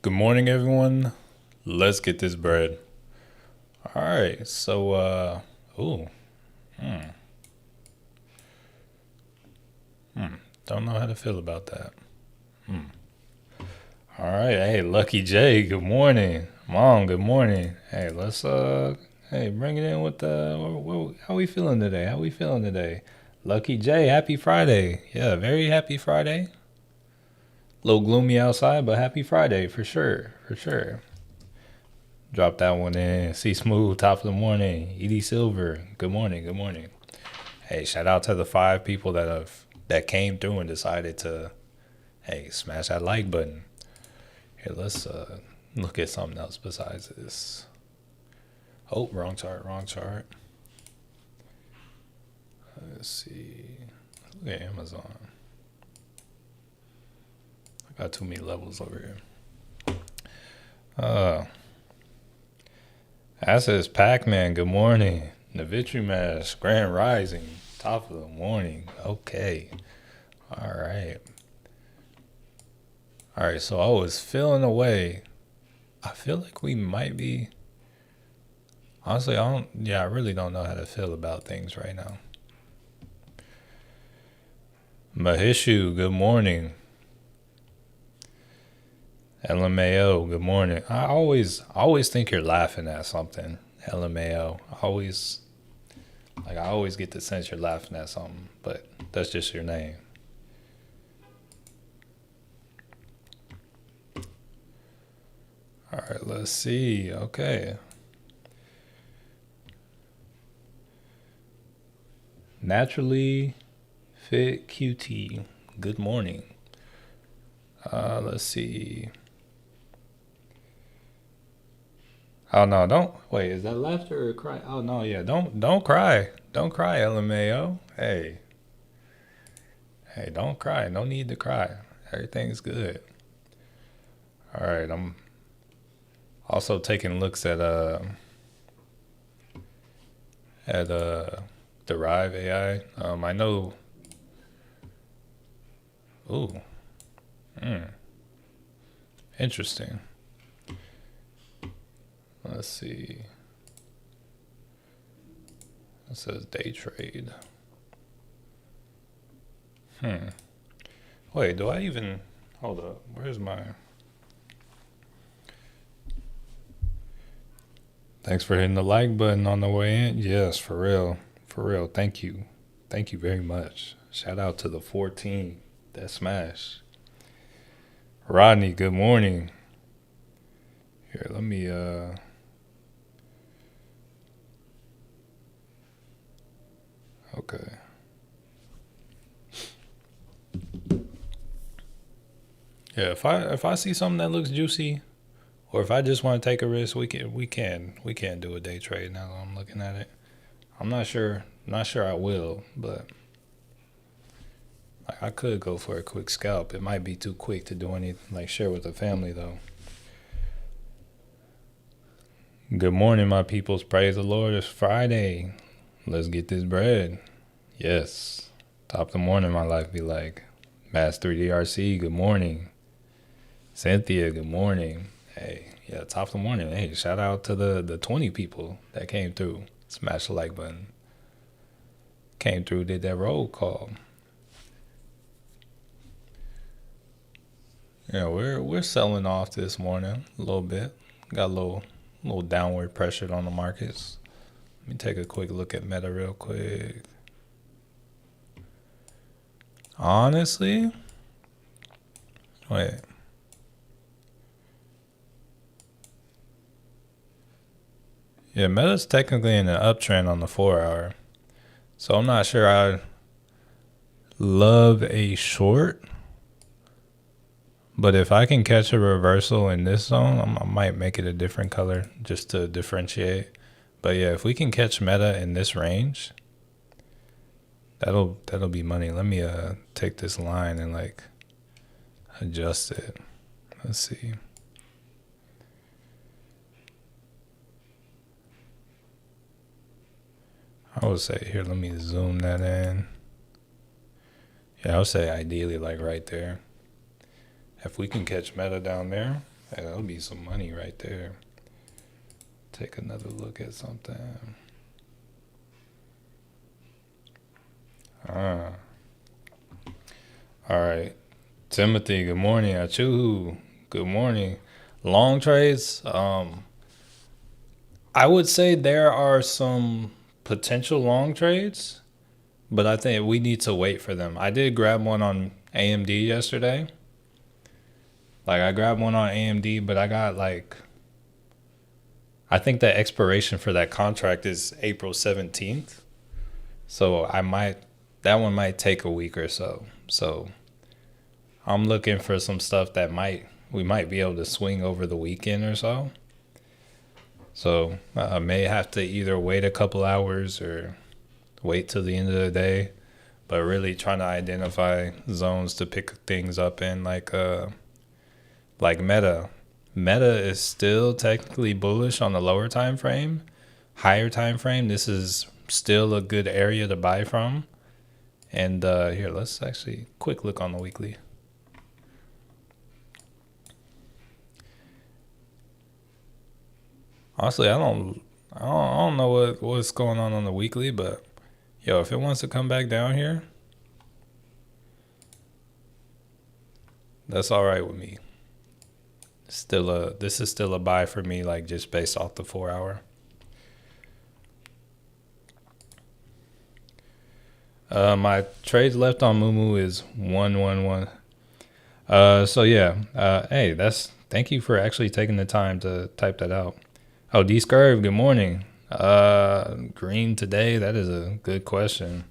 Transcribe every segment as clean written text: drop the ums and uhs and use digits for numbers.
Good morning, everyone. Let's get this bread. All right. Ooh, don't know how to feel about that. All right. Hey, Lucky J. Good morning. Mom. Good morning. Hey, hey, bring it in with how we feeling today? How we feeling today? Lucky J. Happy Friday. Yeah, very happy Friday. A little gloomy outside, but happy Friday for sure. For sure. Drop that one in. See Smooth, top of the morning. Edie Silver, good morning, good morning. Hey, shout out to the 5 people that came through and decided to, hey, smash that like button. Here, let's look at something else besides this. Oh, wrong chart, wrong chart. Let's see. Look at Amazon. I got too many levels over here. That says Pac-Man, good morning. Navitri Mash, Grand Rising, top of the morning. Okay. All right. All right, so I was feeling away. I feel like we might be. Honestly, I really don't know how to feel about things right now. Mahishu, good morning. LMAO, good morning. I always think you're laughing at something. LMAO. I always get the sense you're laughing at something, but that's just your name. All right, let's see. Okay. Naturally Fit QT. Good morning. Let's see. Oh no, don't wait, is that laughter or cry? Oh no, yeah, don't cry. Don't cry, LMAO. Hey, don't cry. No need to cry. Everything's good. All right, I'm also taking looks at Derive AI. I know. Ooh, interesting. Let's see. It says day trade. Wait, do I even hold up? Where's my? Thanks for hitting the like button on the way in. Yes, for real, for real. Thank you very much. Shout out to the 14 that smash. Rodney, good morning. Here, let me okay. Yeah, if I see something that looks juicy, or if I just want to take a risk, we can do a day trade. Now that I'm looking at it, I'm not sure I will, but I could go for a quick scalp. It might be too quick to do anything like share with the family though. Good morning, my peoples. Praise the Lord. It's Friday. Let's get this bread. Yes. Top of the morning, my life be like. Mass 3DRC, good morning. Cynthia, good morning. Hey, yeah, top of the morning. Hey, shout out to the 20 people that came through. Smash the like button. Came through, did that roll call. Yeah, we're selling off this morning a little bit. Got a little downward pressure on the markets. Let me take a quick look at Meta real quick. Honestly, wait. Yeah, Meta's technically in an uptrend on the 4 hour. So I'm not sure I love a short. But if I can catch a reversal in this zone, I might make it a different color just to differentiate. But yeah, if we can catch Meta in this range, that'll be money. Let me take this line and like adjust it. Let's see. I would say here, let me zoom that in. Yeah, I would say ideally like right there. If we can catch Meta down there, Hey, that'll be some money right there. Take another look at something. Ah, all right. Timothy, good morning. Achuhu, good morning. Long trades. I would say there are some potential long trades, but I think we need to wait for them. I did grab one on AMD yesterday. Like I grabbed one on AMD, but I got like I think the expiration for that contract is April 17th. So that one might take a week or so. So I'm looking for some stuff that we might be able to swing over the weekend or so. So I may have to either wait a couple hours or wait till the end of the day, but really trying to identify zones to pick things up in like Meta. Meta is still technically bullish on the lower time frame. Higher time frame, this is still a good area to buy from. And here, let's actually quick look on the weekly. Honestly, I don't know what's going on the weekly, but yo, if it wants to come back down here, that's all right with me. This is still a buy for me, like just based off the 4 hour. My trades left on Moomoo is 111. So yeah. Hey, thank you for actually taking the time to type that out. Oh, D Scurv, good morning. Green today. That is a good question.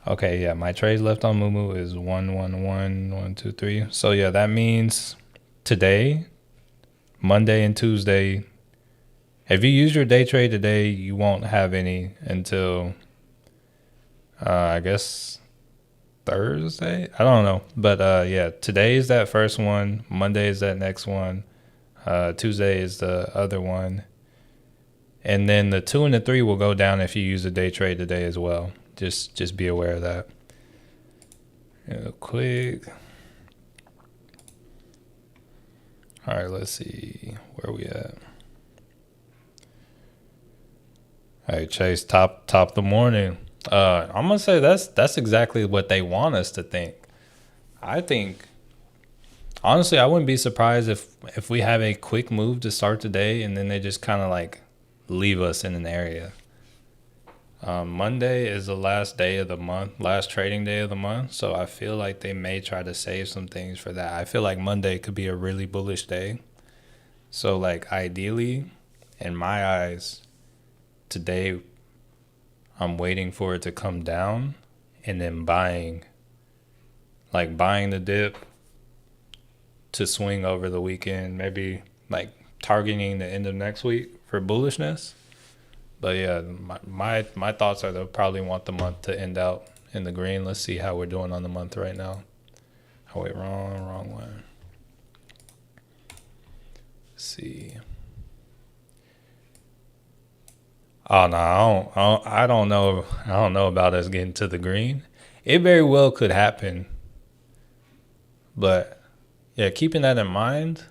Okay, yeah, my trades left on Moomoo is 111 123. So yeah, that means today, Monday and Tuesday. If you use your day trade today, you won't have any until I guess Thursday. I don't know, but yeah, today is that first one. Monday is that next one. Tuesday is the other one, and then the 2 and the 3 will go down if you use a day trade today as well. Just be aware of that. Real quick. All right, let's see where we at. All right, Chase, top the morning. I'm gonna say that's exactly what they want us to think. I think honestly, I wouldn't be surprised if we have a quick move to start the day and then they just kind of like leave us in an area. Monday is the last day of the month, last trading day of the month. So I feel like they may try to save some things for that. I feel like Monday could be a really bullish day. So like ideally, in my eyes, today I'm waiting for it to come down and then buying the dip to swing over the weekend, maybe like targeting the end of next week for bullishness. But yeah, my thoughts are they'll probably want the month to end out in the green. Let's see how we're doing on the month right now. Oh wait, wrong one. Let's see. Oh no, I don't know. I don't know about us getting to the green. It very well could happen, but yeah, keeping that in mind.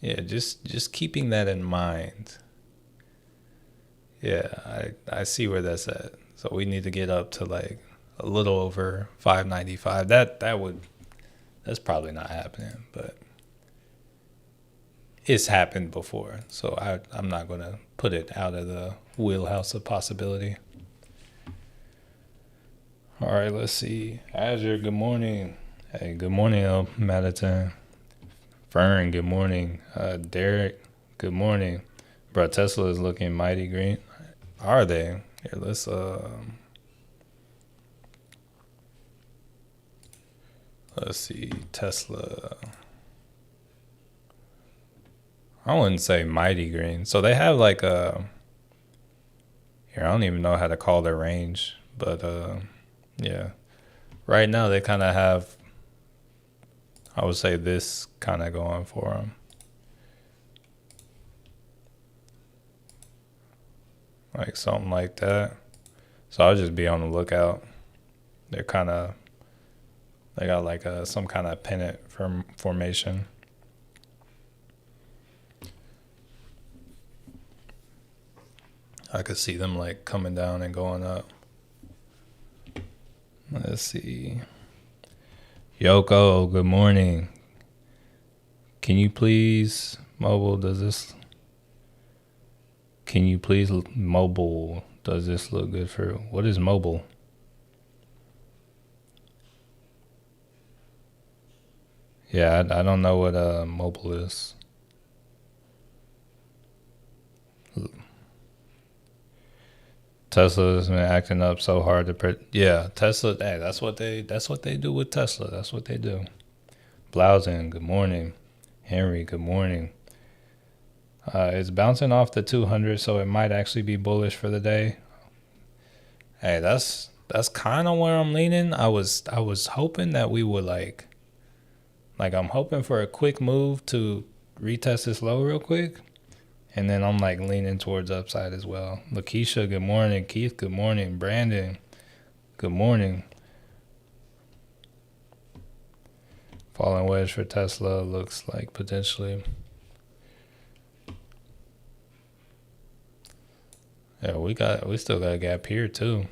Yeah, just keeping that in mind. Yeah, I see where that's at. So we need to get up to like a little over 595. That's probably not happening, but it's happened before. So I'm not gonna put it out of the wheelhouse of possibility. All right, let's see. Azure, good morning. Hey, good morning, El Madison. Fern, good morning. Derek, good morning. Bro, Tesla is looking mighty green. Are they? Here, let's see. Tesla. I wouldn't say mighty green. So they have like here, I don't even know how to call their range, but yeah. Right now they kind of have, I would say, this kind of going for them. Like something like that. So I'll just be on the lookout. They're kind of They got like some kind of pennant formation. I could see them like coming down and going up. Let's see. Yoko, good morning. Can you please mobile? Can you please mobile? Does this look good for? What is mobile? Yeah, I don't know what mobile is. Tesla's been acting up so hard to yeah, Tesla. Hey, that's what they do with Tesla. That's what they do. Blausen, good morning. Henry, good morning. It's bouncing off the 200, so it might actually be bullish for the day. Hey, that's kind of where I'm leaning. I was hoping that we would like I'm hoping for a quick move to retest this low real quick. And then I'm like leaning towards upside as well. Lakeisha, good morning. Keith, good morning. Brandon, good morning. Falling wedge for Tesla looks like potentially. Yeah, we still got a gap here too.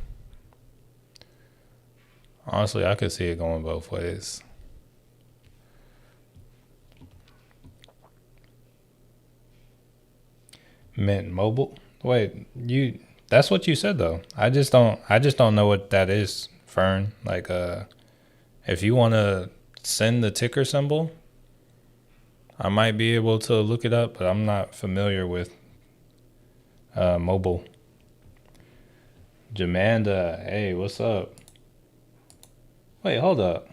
Honestly, I could see it going both ways. Mint Mobile. Wait, that's what you said though. I just don't know what that is, Fern. Like if you want to send the ticker symbol, I might be able to look it up, but I'm not familiar with mobile. Jamanda, hey, what's up? Wait, hold up.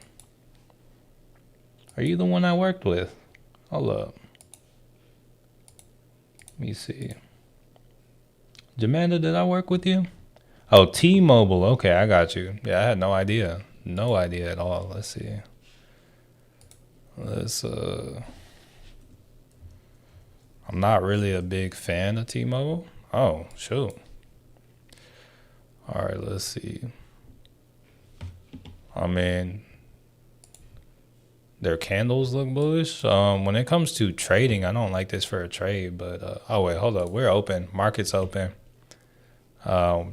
Are you the one I worked with? Hold up. Let me see. Jamanda, did I work with you? Oh, T-Mobile. Okay, I got you. Yeah, I had no idea. No idea at all. Let's see. I'm not really a big fan of T-Mobile. Oh, shoot. All right, let's see. I mean, their candles look bullish. When it comes to trading, I don't like this for a trade, but oh wait, hold up. We're open. Market's open.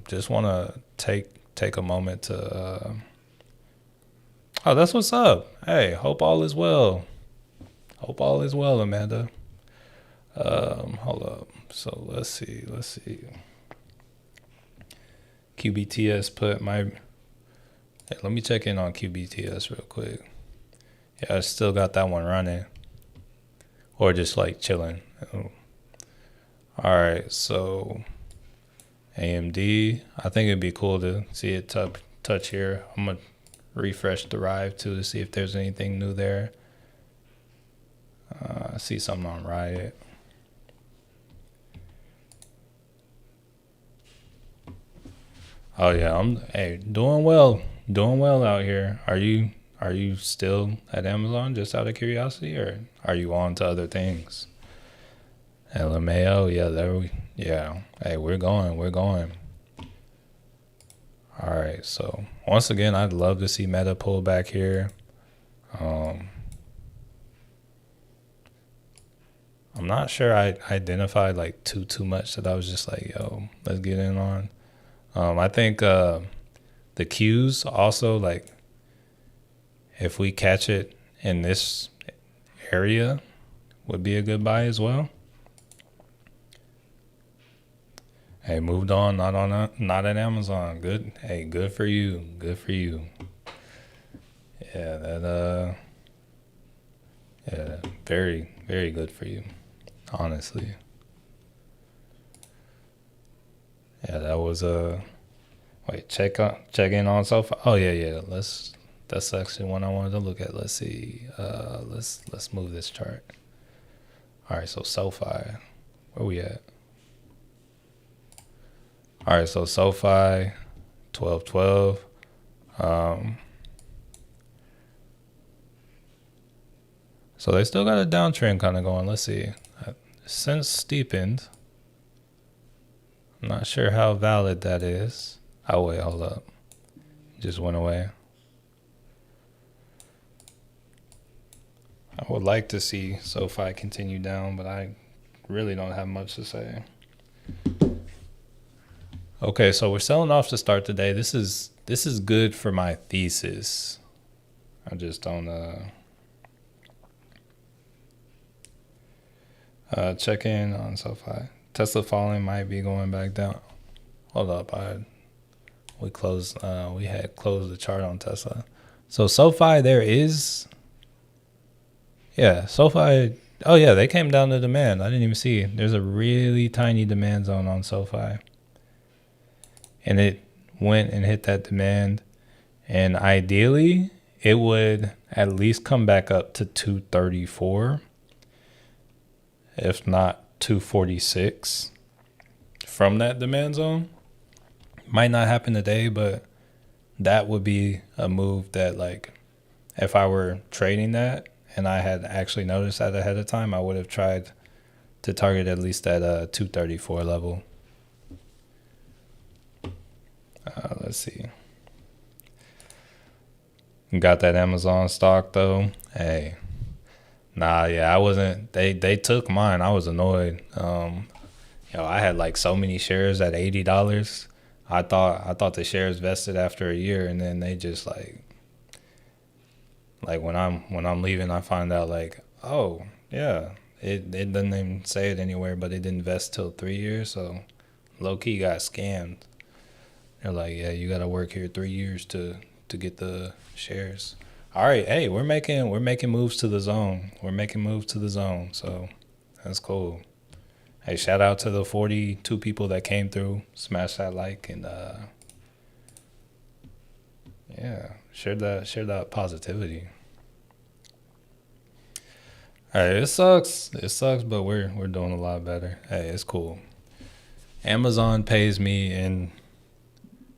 Just want to take a moment to. Oh, that's what's up. Hey, hope all is well. Hope all is well, Amanda. Hold up. So let's see. QBTS put my. Hey, let me check in on QBTS real quick. Yeah, I still got that one running. Or just like chilling. Oh. All right, so AMD. I think it'd be cool to see it touch here. I'm going to refresh Thrive too to see if there's anything new there. I see something on Riot. Oh yeah, I'm doing well out here. Are you still at Amazon just out of curiosity, or are you on to other things? LMAO, yeah. Hey, we're going. All right, so once again, I'd love to see Meta pull back here. I'm not sure I identified like too much that I was just like, yo, let's get in on. I think the Qs also, like, if we catch it in this area, would be a good buy as well. Hey, moved on, not at Amazon. Good. Hey, good for you. Yeah, very, very good for you, honestly. Yeah, that was wait, check in on SoFi. Oh yeah. That's actually one I wanted to look at. Let's see. Let's move this chart. All right, so SoFi, where we at? All right, so SoFi, 1212. So they still got a downtrend kind of going. Let's see. Since steepened. I'm not sure how valid that is. Oh wait, hold up. Just went away. would like to see SoFi continue down, but I really don't have much to say. Okay, so we're selling off to start today. This is good for my thesis. I just don't check in on SoFi. Tesla falling, might be going back down. Hold up, we had closed the chart on Tesla. So SoFi, SoFi. Oh yeah, they came down to demand. I didn't even see. There's a really tiny demand zone on SoFi, and it went and hit that demand. And ideally, it would at least come back up to 234, if not 246, from that demand zone. Might not happen today, but that would be a move that, like, if I were trading that and I had actually noticed that ahead of time, I would have tried to target at least that 234 level. Let's see. Got that Amazon stock though. Hey, I wasn't. They took mine. I was annoyed. I had like so many shares at $80. I thought the shares vested after a year, and then they just like when I'm leaving, I find out like, oh yeah, it doesn't even say it anywhere, but it didn't vest till 3 years. So low key got scammed. They're like, yeah, you got to work here 3 years to get the shares. All right, hey, we're making moves to the zone. So that's cool. Hey, shout out to the 42 people that came through. Smash that like and share that positivity. All right, it sucks, but we're doing a lot better. Hey, it's cool. Amazon pays me, and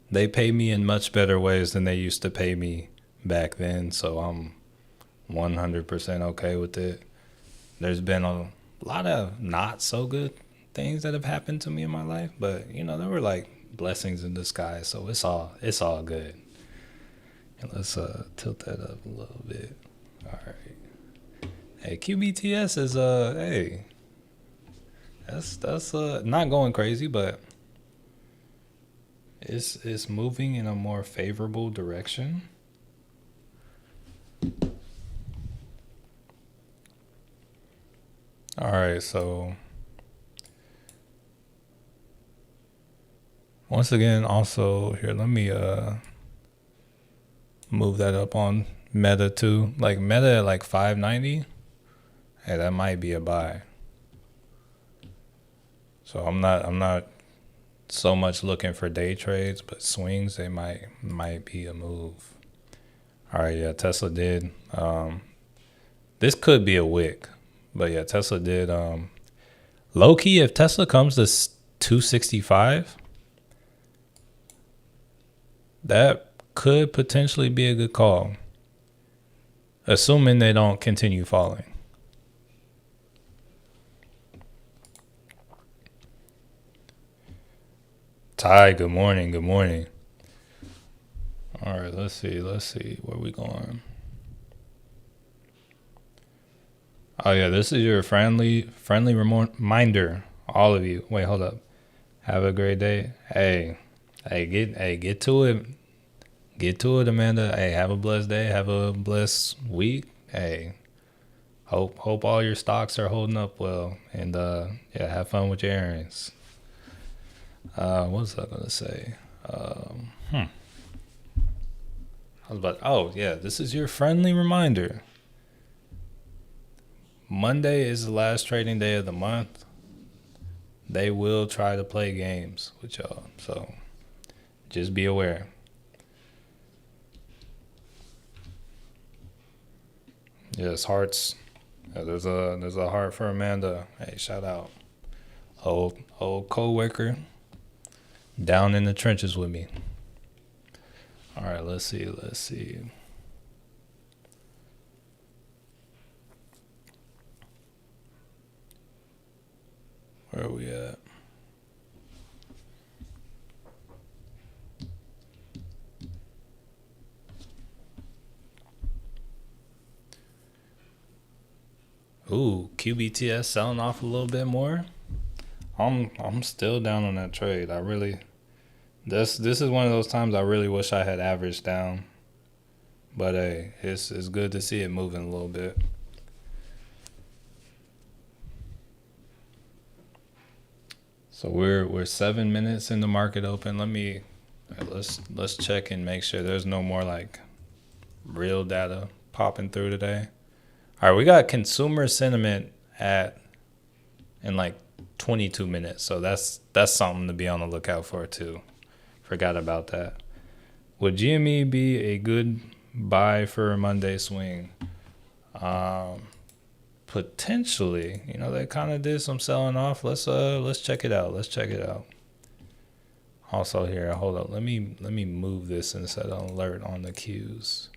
they pay me in much better ways than they used to pay me back then. So I'm 100% okay with it. There's been a lot of not so good things that have happened to me in my life, but there were like blessings in disguise. So it's all good. And let's tilt that up a little bit. All right. Hey, QBTS is hey, that's not going crazy, but it's moving in a more favorable direction. All right, so once again, also here, let me move that up on Meta too. Like Meta at like 590. Hey, that might be a buy. So I'm not so much looking for day trades, but swings, they might be a move. All right, yeah, Tesla did. This could be a wick, but yeah, Tesla did. Low key, if Tesla comes to 265, that could potentially be a good call, assuming they don't continue falling. Ty, good morning. All right, let's see. Where we going? Oh yeah, this is your friendly reminder, all of you. Wait, hold up. Have a great day. Hey, get to it. Get to it, Amanda. Hey, have a blessed day. Have a blessed week. Hey, hope all your stocks are holding up well, and have fun with your errands. What was I gonna say? I was about. This is your friendly reminder. Monday is the last trading day of the month. They will try to play games with y'all, so just be aware. Yes, hearts. Yeah, there's a heart for Amanda. Hey, shout out. Old co-worker down in the trenches with me. All right, let's see. Where are we at? Ooh, QBTS selling off a little bit more. I'm still down on that trade. I really this is one of those times I really wish I had averaged down. But hey, it's good to see it moving a little bit. So we're 7 minutes in the market open. Let's check and make sure there's no more like real data popping through today. All right, we got consumer sentiment at in like 22 minutes. So that's something to be on the lookout for too. Forgot about that. Would GME be a good buy for a Monday swing? Potentially. They kind of did some selling off. Let's check it out. Let's check it out. Also here, hold up. Let me move this and set an alert on the cues.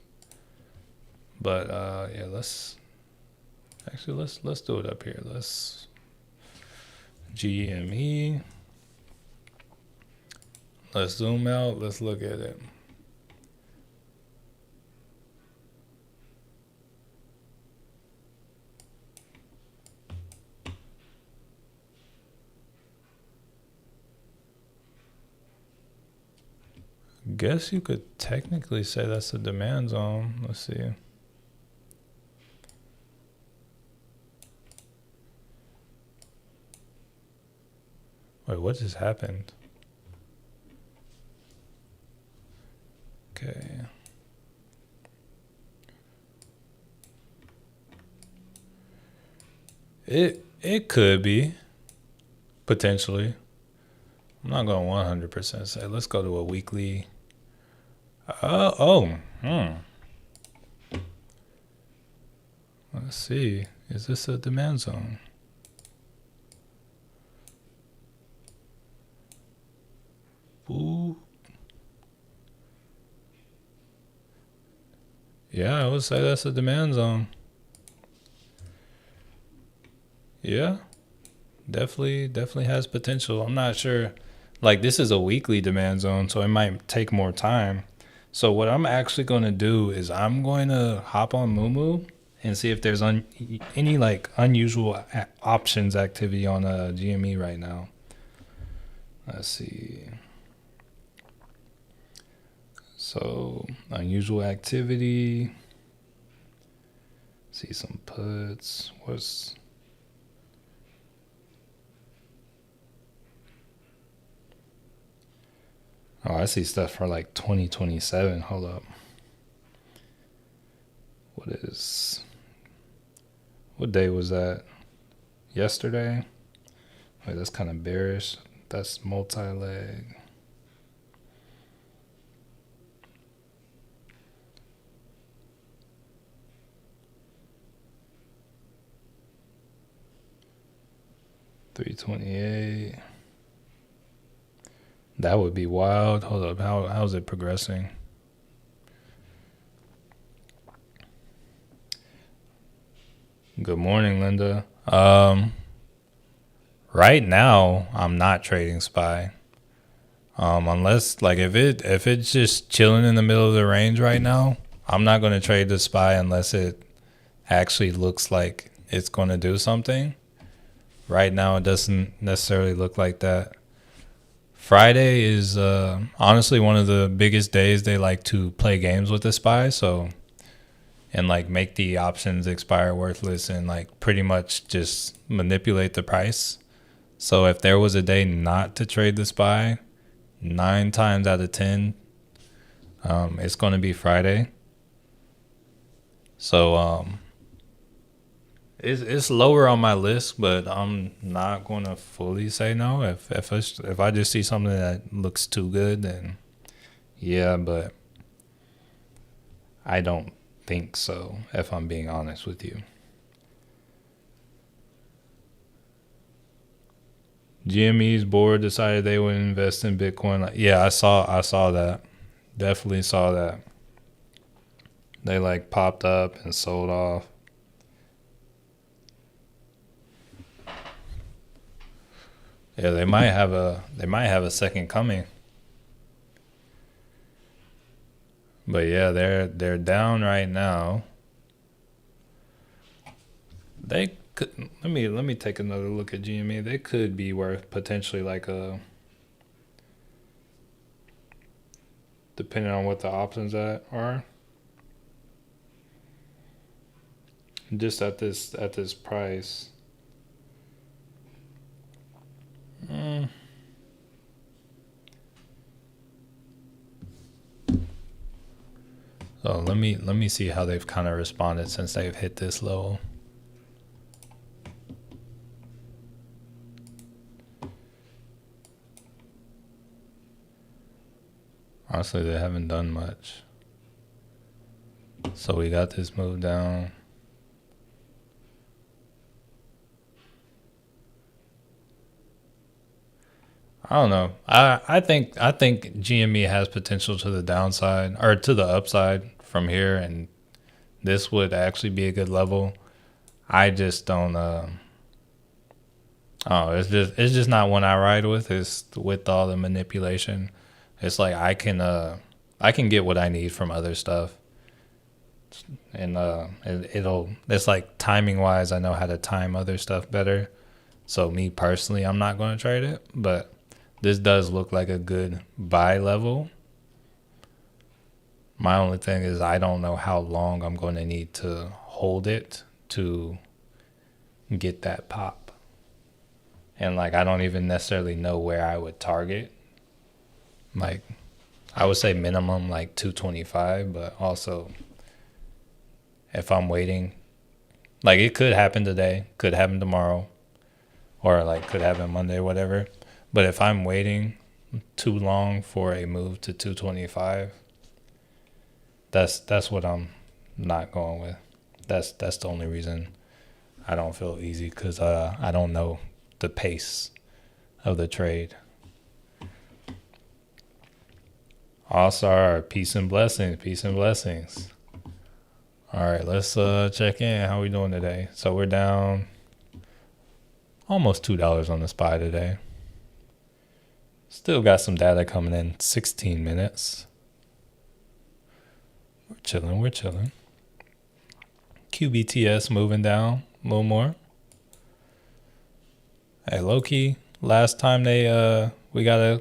But yeah, let's do it up here. Let's GME. Let's zoom out. Let's look at it. Guess you could technically say that's a demand zone. Let's see. Wait, what just happened? Okay. It could be potentially. I'm not going 100% say. Let's go to a weekly. Let's see. Is this a demand zone? Ooh. Yeah, I would say that's a demand zone. Yeah, definitely has potential. I'm not sure. Like, this is a weekly demand zone, so it might take more time. So what I'm actually going to do is I'm going to hop on Moomoo and see if there's any like unusual options activity on GME right now. Let's see. So unusual activity. See some puts. Oh, I see stuff for like 2027. Hold up. What day was that? Yesterday? Wait, that's kind of bearish. That's multi-leg. $328. That would be wild. Hold up. How's it progressing? Good morning, Linda. Right now I'm not trading SPY. Unless like if it's just chilling in the middle of the range right now, I'm not going to trade the SPY unless it actually looks like it's going to do something. Right now it doesn't necessarily look like that. Friday is honestly one of the biggest days they like to play games with the SPY, and like make the options expire worthless and like pretty much just manipulate the price. So if there was a day not to trade the SPY, 9 times out of 10, it's going to be Friday. So it's lower on my list, but I'm not going to fully say no. If I just see something that looks too good, then yeah, but I don't think so, if I'm being honest with you. GME's board decided they would invest in Bitcoin. Yeah, I saw that. Definitely saw that. They like popped up and sold off. Yeah, they might have a second coming. But yeah, they're down right now. They Let me take another look at GME. They could be worth potentially like a, depending on what the options are. Just at this price. Mm. So let me see how they've kind of responded since they've hit this level. Honestly, they haven't done much. So we got this move down. I don't know. I think GME has potential to the downside or to the upside from here, and this would actually be a good level. I just don't. Oh, it's just not one I ride with. It's with all the manipulation. It's like I can get what I need from other stuff, and it's like timing wise, I know how to time other stuff better. So me personally, I'm not going to trade it, but this does look like a good buy level. My only thing is I don't know how long I'm going to need to hold it to get that pop. And like I don't even necessarily know where I would target. Like I would say minimum like 225, but also if I'm waiting, like it could happen today, could happen tomorrow, or like could happen Monday, whatever. But if I'm waiting too long for a move to 225, that's what I'm not going with. That's the only reason I don't feel easy, because I don't know the pace of the trade. All-star, peace and blessings, peace and blessings. All right, let's check in. How we doing today? So we're down almost $2 on the SPY today. Still got some data coming in 16 minutes. We're chilling. QBTS moving down a little more. Hey, low key, last time we got a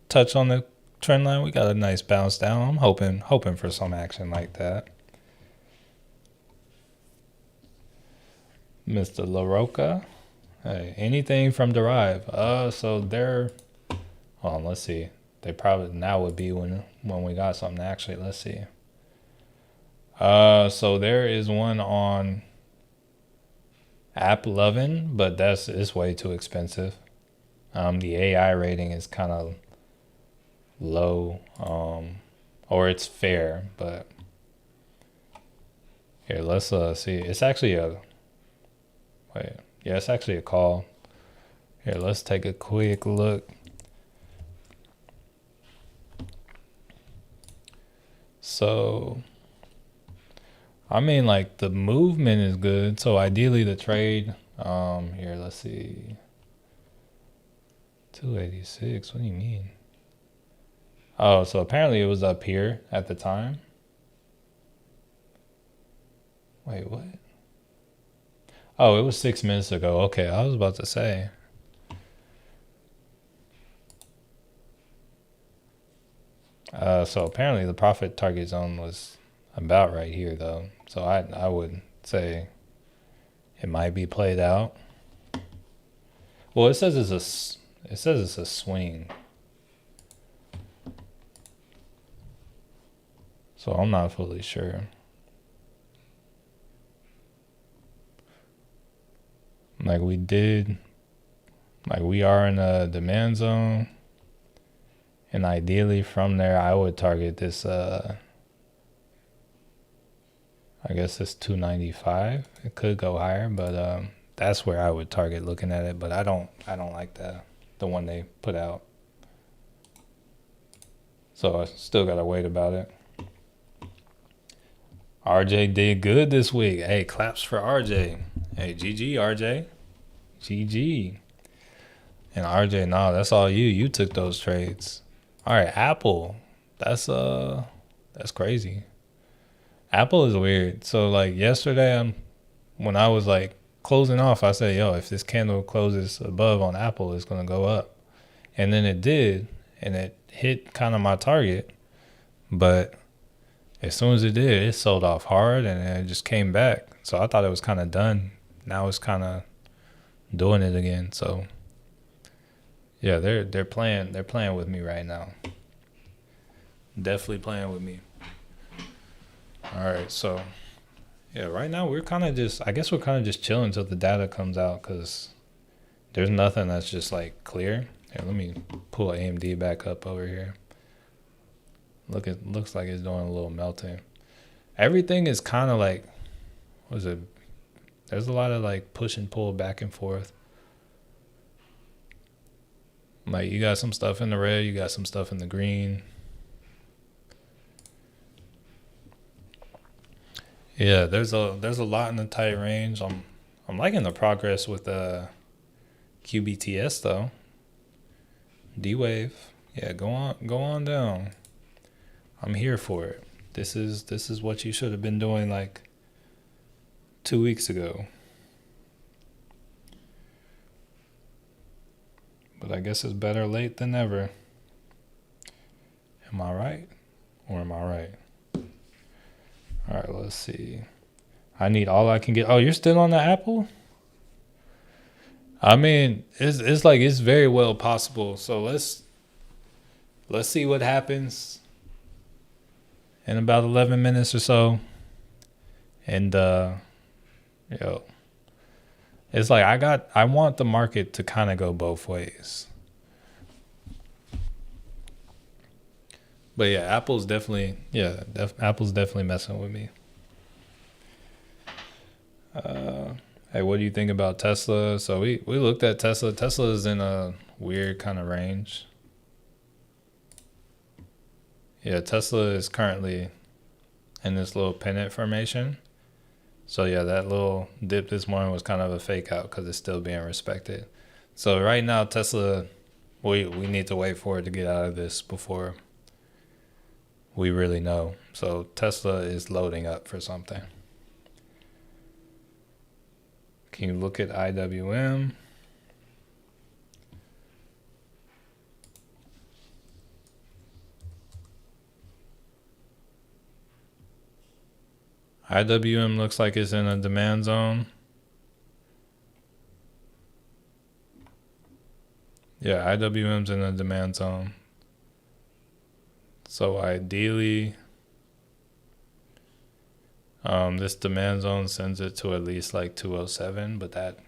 touch on the trend line, we got a nice bounce down. I'm hoping for some action like that. Mr. LaRocca. Hey, anything from Derive? So they're, well, let's see. They probably now would be when we got something actually. Let's see. So there is one on App Lovin', but it's way too expensive. The AI rating is kind of low, or it's fair, but here, let's see. It's actually it's actually a call. Here, let's take a quick look. So, I mean, like the movement is good. So ideally the trade, here, let's see. 286, what do you mean? Oh, so apparently it was up here at the time. Wait, what? Oh, it was 6 minutes ago. Okay, I was about to say. So apparently the profit target zone was about right here though. So I would say it might be played out. Well, it says it's a swing. So I'm not fully sure. Like we are in a demand zone. And ideally from there, I would target this, I guess it's 295. It could go higher, but that's where I would target looking at it. But I don't like the one they put out. So I still gotta wait about it. RJ did good this week. Hey, claps for RJ. Hey, GG, RJ. GG. And RJ, no, that's all you. You took those trades. All right, Apple. That's crazy. Apple is weird. So like yesterday, when I was like closing off, I said, yo, if this candle closes above on Apple, it's gonna go up. And then it did, and it hit kind of my target. But as soon as it did, it sold off hard, and it just came back. So I thought it was kind of done. Now it's kind of doing it again. So yeah, they're playing with me right now. Definitely playing with me. All right, so yeah, right now we're kind of just, I guess we're kind of just chilling until the data comes out because there's nothing that's just like clear. Here, let me pull AMD back up over here. Looks like it's doing a little melting. Everything is kind of like, what is it? There's a lot of like push and pull back and forth. Like you got some stuff in the red, you got some stuff in the green. Yeah, there's a lot in the tight range. I'm liking the progress with QBTS though. D wave. Yeah, go on down. I'm here for it. This is what you should have been doing like 2 weeks ago. But I guess it's better late than never. Am I right? Or am I right? All right, let's see. I need all I can get. Oh, you're still on the Apple? I mean, it's like it's very well possible. So let's see what happens in about 11 minutes or so. And yo, it's like I want the market to kind of go both ways. But yeah, Apple's definitely messing with me. Hey, what do you think about Tesla? So we looked at Tesla. Tesla is in a weird kind of range. Yeah, Tesla is currently in this little pennant formation. So yeah, that little dip this morning was kind of a fake out because it's still being respected. So right now, Tesla, we need to wait for it to get out of this before we really know. So Tesla is loading up for something. Can you look at IWM? IWM looks like it's in a demand zone. Yeah, IWM's in a demand zone. So ideally, this demand zone sends it to at least like 207, but that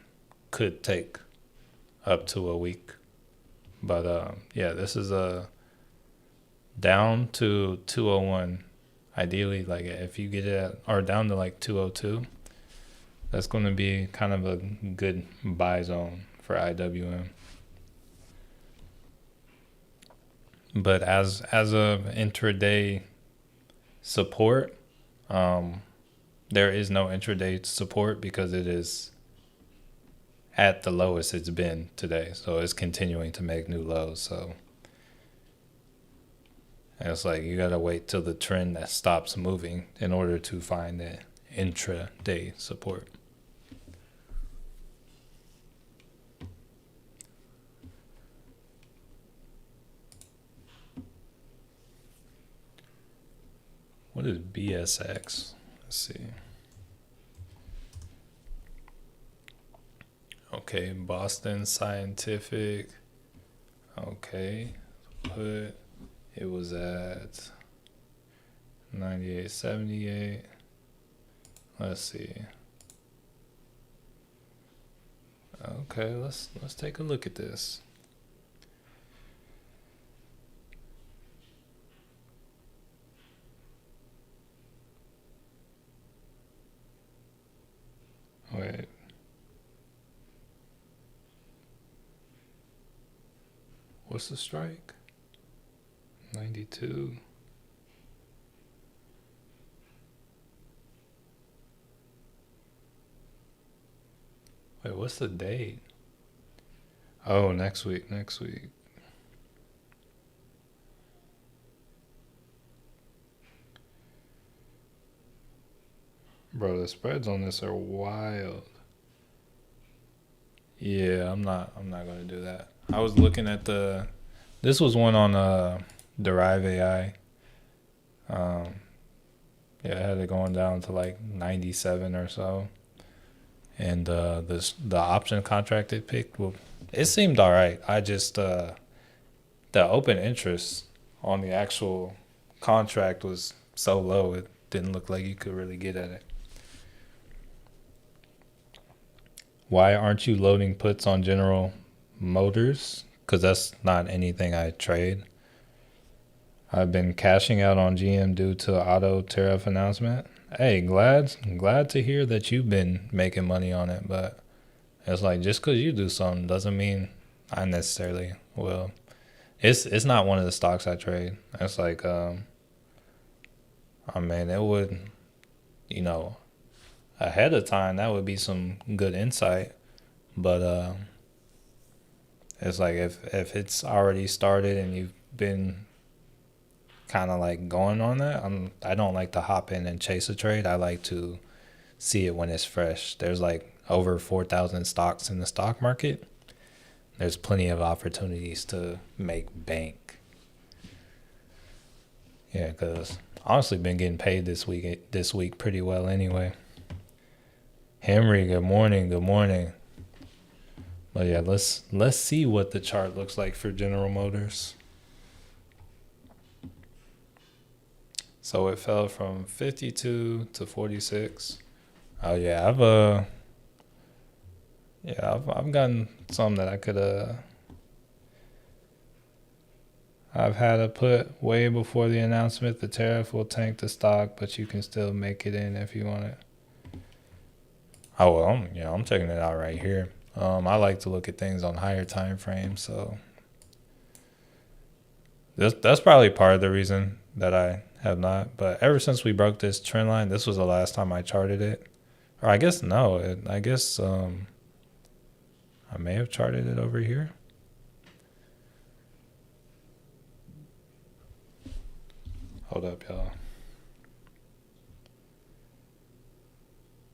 could take up to a week. But yeah, this is a down to 201. Ideally, like if you get it or down to like 202, that's going to be kind of a good buy zone for IWM. But as a intraday support, there is no intraday support because it is at the lowest it's been today. So it's continuing to make new lows. So it's like you gotta wait till the trend that stops moving in order to find the intraday support. What is BSX? Let's see. Okay, Boston Scientific. Okay, put it was at 98.78. Let's see. Okay, let's take a look at this. Wait. What's the strike? 92. Wait, what's the date? Oh, next week. Bro, the spreads on this are wild. Yeah, I'm not gonna do that. I was looking at the this was one on Derive AI. Um yeah, it had it going down to like 97 or so. And the option contract it picked, well, it seemed all right. I just the open interest on the actual contract was so low it didn't look like you could really get at it. Why aren't you loading puts on General Motors? Because that's not anything I trade. I've been cashing out on GM due to auto tariff announcement. Hey, glad to hear that you've been making money on it, but it's like just because you do something doesn't mean I necessarily will. It's not one of the stocks I trade. It's like I mean it would, you know, ahead of time that would be some good insight, but it's like if it's already started and you've been kind of like going on that, I don't like to hop in and chase a trade. I like to see it when it's fresh. There's like over 4,000 stocks in the stock market. There's plenty of opportunities to make bank. Yeah, because honestly, been getting paid this week pretty well anyway. Henry, good morning, good morning. But yeah, let's see what the chart looks like for General Motors. So it fell from 52 to 46. Oh yeah, I've gotten some that I could I've had to put way before the announcement. The tariff will tank the stock, but you can still make it in if you want it. Oh well, I'm checking it out right here. I like to look at things on higher time frames, so that's probably part of the reason that I have not. But ever since we broke this trend line, this was the last time I charted it. Or I guess no, I guess I may have charted it over here. Hold up, y'all.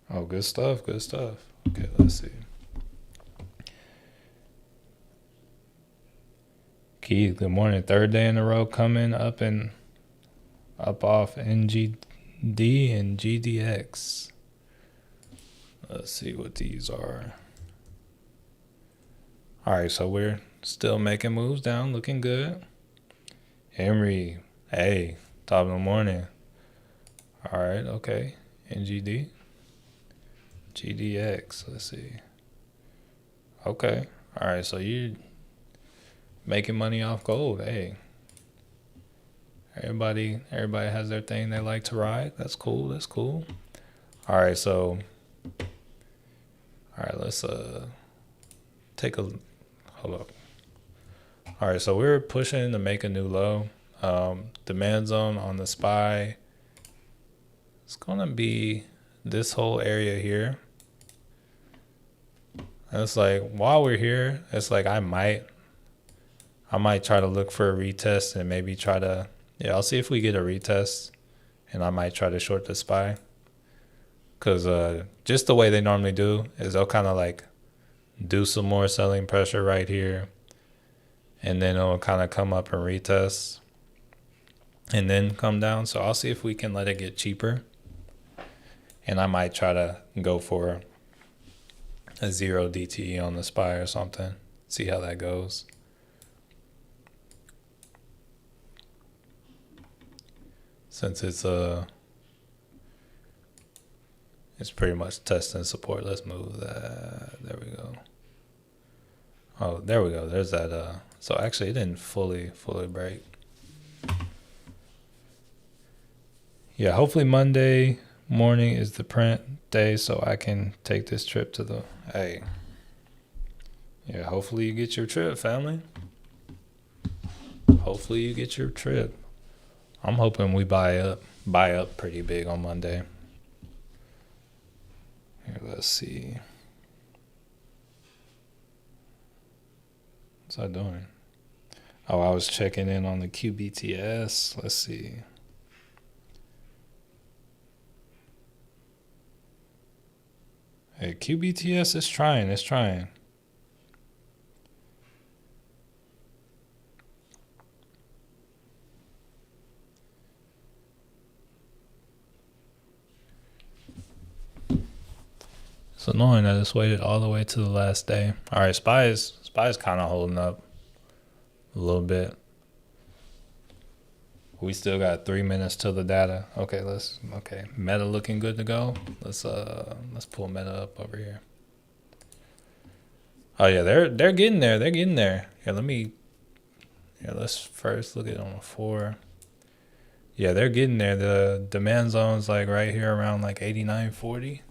Oh, good stuff, good stuff. Okay, let's see. Keith, good morning. Third day in a row coming up and up off NGD and GDX. Let's see what these are. All right, so we're still making moves down, looking good. Henry, hey, top of the morning. All right, okay. NGD, GDX. Let's see. Okay. All right, so you making money off gold. Hey, everybody has their thing they like to ride. That's cool. That's cool. All right, so all right, let's take a hold up. All right, so we're pushing to make a new low. Demand zone on the SPY. It's gonna be this whole area here. And it's like while we're here, it's like I might try to look for a retest and maybe try to I'll see if we get a retest and I might try to short the SPY. Cause just the way they normally do is they'll kind of like do some more selling pressure right here, and then it'll kind of come up and retest and then come down. So I'll see if we can let it get cheaper, and I might try to go for a 0 DTE on the SPY or something. See how that goes. Since it's pretty much testing support. Let's move that. There we go. Oh, there we go. There's that. So actually, it didn't fully break. Yeah, hopefully Monday morning is the print day, so I can take this trip to the. Hey. Yeah, hopefully you get your trip, family. Hopefully you get your trip. I'm hoping we buy up pretty big on Monday. Here, let's see. What's I doing? Oh, I was checking in on the QBTS. Let's see. Hey, QBTS is trying. It's trying. It's annoying that it's waited all the way to the last day. All right, SPY's kind of holding up a little bit. We still got 3 minutes till the data. Okay, Meta looking good to go. Let's pull Meta up over here. Oh yeah, they're getting there. They're getting there. Let's first look at it on a 4. Yeah, they're getting there. The demand zone's like right here around like 89.40.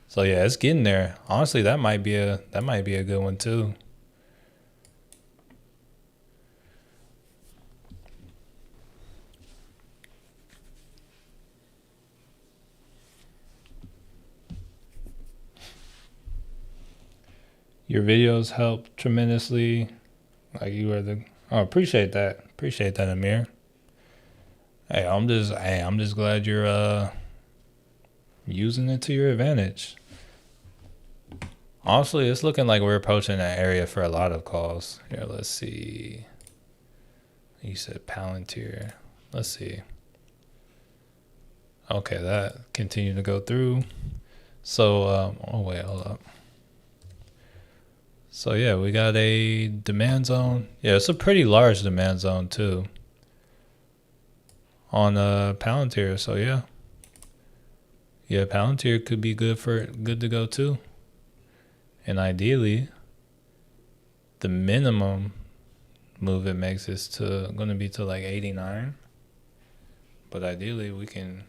So yeah, it's getting there. Honestly, that might be a good one too. Your videos help tremendously. Like you were the appreciate that. Appreciate that, Amir. Hey, I'm just glad you're using it to your advantage. Honestly, it's looking like we're approaching that area for a lot of calls. Here, let's see. You said Palantir. Let's see. Okay, that continued to go through. So, hold up. So yeah, we got a demand zone. Yeah, it's a pretty large demand zone too. On Palantir, so yeah. Yeah, Palantir could be good to go too. And ideally, the minimum move it makes is going to be to like 89. But ideally, we can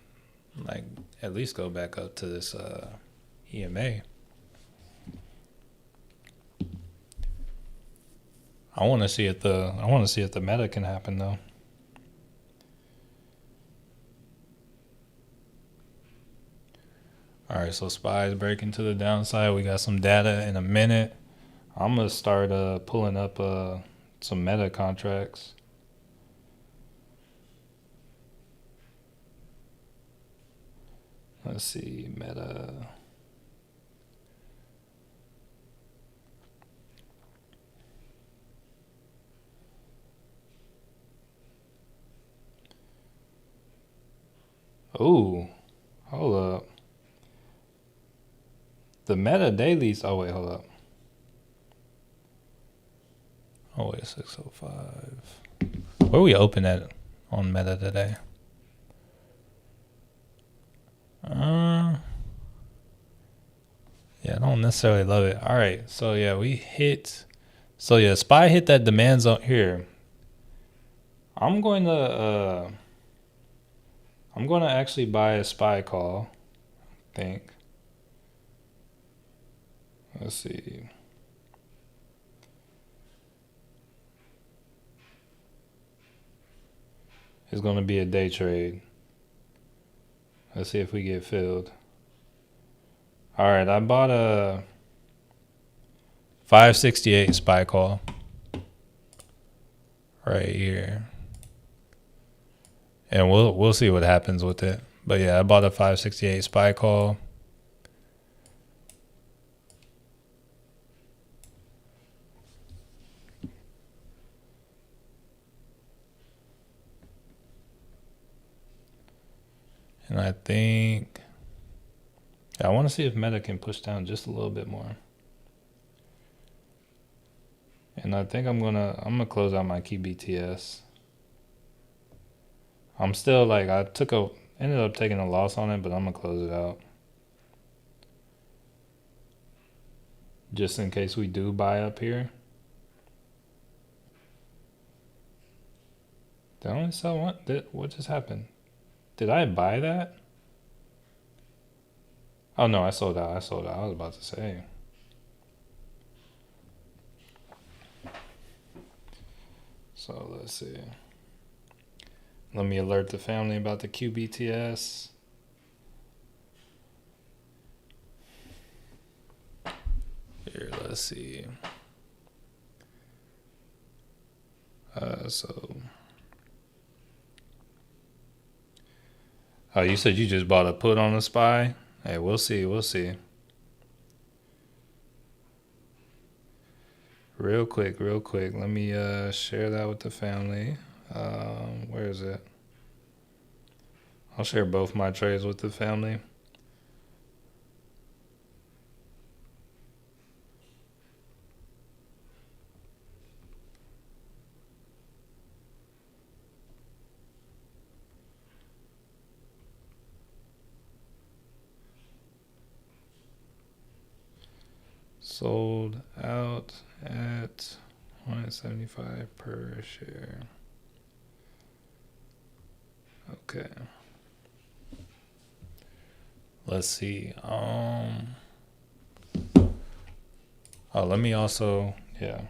like at least go back up to this EMA. I want to see if the meta can happen though. All right, so SPY's breaking to the downside. We got some data in a minute. I'm gonna start pulling up some meta contracts. Let's see, meta. Ooh, hold up. The meta dailies. Oh wait, hold up. Oh wait, 605. Where we open at on meta today? Yeah, I don't necessarily love it. All right, so yeah, SPY hit that demand zone here. I'm going to actually buy a SPY call, I think. Let's see. It's going to be a day trade. Let's see if we get filled. All right, I bought a 568 SPY call right here. And we'll see what happens with it. But yeah, I bought a 568 SPY call. And I think I want to see if Meta can push down just a little bit more. And I think I'm gonna close out my key BTS. I'm still like ended up taking a loss on it, but I'm gonna close it out. Just in case we do buy up here. Did I only sell one? What just happened? Did I buy that? Oh no, I sold out. I was about to say. So let's see. Let me alert the family about the QBTS. Here, let's see. Oh, you said you just bought a put on the SPY? Hey, we'll see. Real quick. Let me share that with the family. Where is it? I'll share both my trades with the family. sold out at 175 per share. Okay. Let's see. Let me also, yeah.